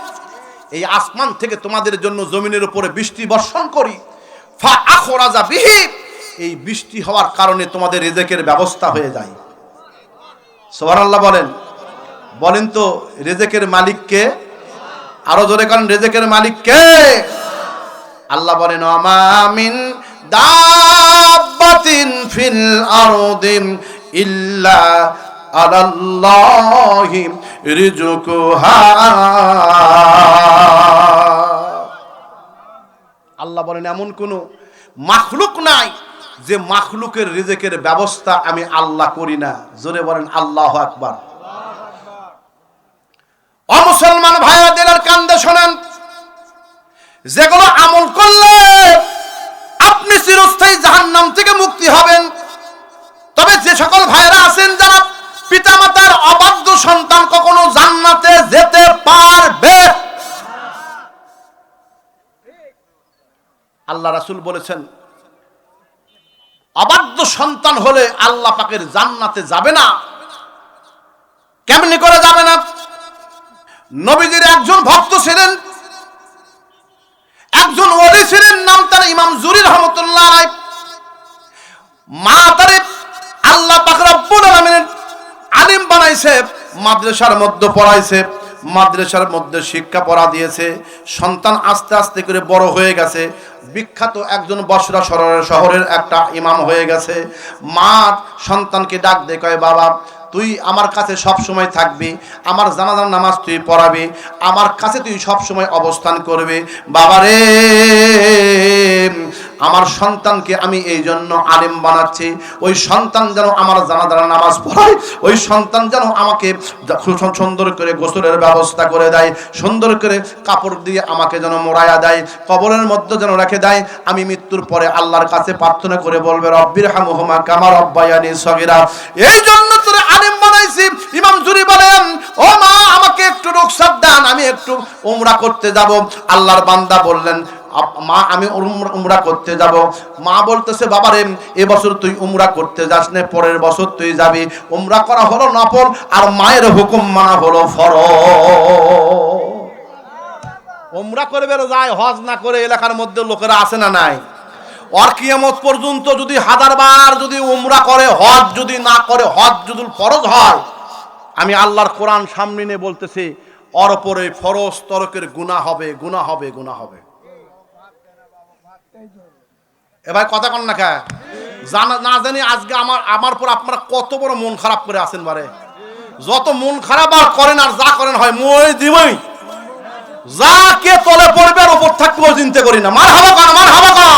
এই আসমান থেকে তোমাদের জন্য জমিনের উপরে বৃষ্টি বর্ষণ করি। ফা আখরাজা বিহি, এই বৃষ্টি হওয়ার কারণে তোমাদের রিজিকের ব্যবস্থা হয়ে যায়। সুবহানাল্লাহ বলেন তো রিজিকের মালিক কে? আরো জোরে কারণ রিজিকের মালিক কে? আল্লাহ বলেন আমা মিন দাব্বাতিন ফিল আরদি ইল্লা আলাল্লাহি রিজকুহা। আল্লাহ বলেন এমন কোন মাখলুক নাই যে মাখলুকের রিজেকের ব্যবস্থা আমি আল্লাহ করি না। জোরে বলেন আল্লাহু আকবার। ও মুসলমান ভাইরা, দিলের কান্দে শোনেন, যেগুলো আমল করলে আপনি চিরস্থায়ী জাহান্নাম থেকে মুক্তি হবেন। তবে যে সকল ভাইরা আছেন যারা পিতামাতার অবাধ্য সন্তান কখনো জান্নাতে যেতে পারবে? আল্লাহ রাসূল বলেছেন অবাধ্য সন্তান হলে আল্লাহ পাকের জান্নাতে যাবে না। কেমনি করে যাবে না? নবীজির একজন ভক্ত ছিলেন, একজন ওলি ছিলেন, নাম তার ইমাম জুরি রহমাতুল্লাহ আলাইহি। মা তারে আল্লাহ পাক রব্বুল আলামিন আলিম বানাইছে, মাদ্রাসার মধ্যে পড়াইছে, মাদ্রাসার মধ্যে শিক্ষা পড়া দিয়েছে। সন্তান আস্তে আস্তে করে বড় হয়ে গেছে, বিখ্যাত একজন বসরা শহরের একটা ইমাম হয়ে গেছে। মা সন্তানকে ডাক দিয়ে কয়, বাবা তুই আমার কাছে সব সময় থাকবি, আমার জানাজার নামাজ তুই পড়াবি, আমার কাছে তুই সব সময় অবস্থান করবি। বাবা রে, আমার সন্তানকে আমি এই জন্য আলেম বানাচ্ছি, ওই সন্তান যেন আমার জানাজার নামাজ পড়ায়, ওই সন্তান যেন আমাকে সুন্দর করে গোসলের ব্যবস্থা করে দেয়, সুন্দর করে কাপড় দিয়ে আমাকে যেন মোড়ায়া দেয়, কবরের মধ্যে যেন রেখে দেয়। আমি মৃত্যুর পরে আল্লাহর কাছে প্রার্থনা করে বলবে রব্বিরহামহুমা কামা রব্বায়ানি সগীরা। এই জন্য তোরে আলেম বানাইছি। ইমাম জুরি বলেন, ও মা আমাকে একটু রুখসাত দেন, আমি একটু উমরা করতে যাব। আল্লাহর বান্দা বললেন, মা আমি উমরা করতে যাব। মা বলতেছে, বাবা রে এবছর তুই উমরা করতে যাস না, পরের বছর তুই যাবি। উমরা করা হলো নফল, আর মায়ের হুকুম মানা হলো ফরজ। উমরা করে বেরো যায়, হজ না করে এলাকার মধ্যে লোকেরা আসে না নাই? আর কিয়ামত পর্যন্ত যদি 1000 বার যদি উমরা করে, হজ যদি না করে, হজ যদি ফরজ হয়, আমি আল্লাহর কোরআন সামনে নিয়ে বলতেছি, ওর উপরে ফরজ তরকের গুনাহ হবে, গুনাহ হবে, গুনাহ হবে। এবার কথা কন না কে জানা না জানি আজকে আমার পর আপনারা কত বড় মন খারাপ করে আছেন। বারে যত মন খারাপ আর করেন আর যা করেন হয় মই দিবই, যা কে তলে পড়বে আর উপর থাকতেও চিন্তা করি না। মার হাবা কন, মার হাবা কন।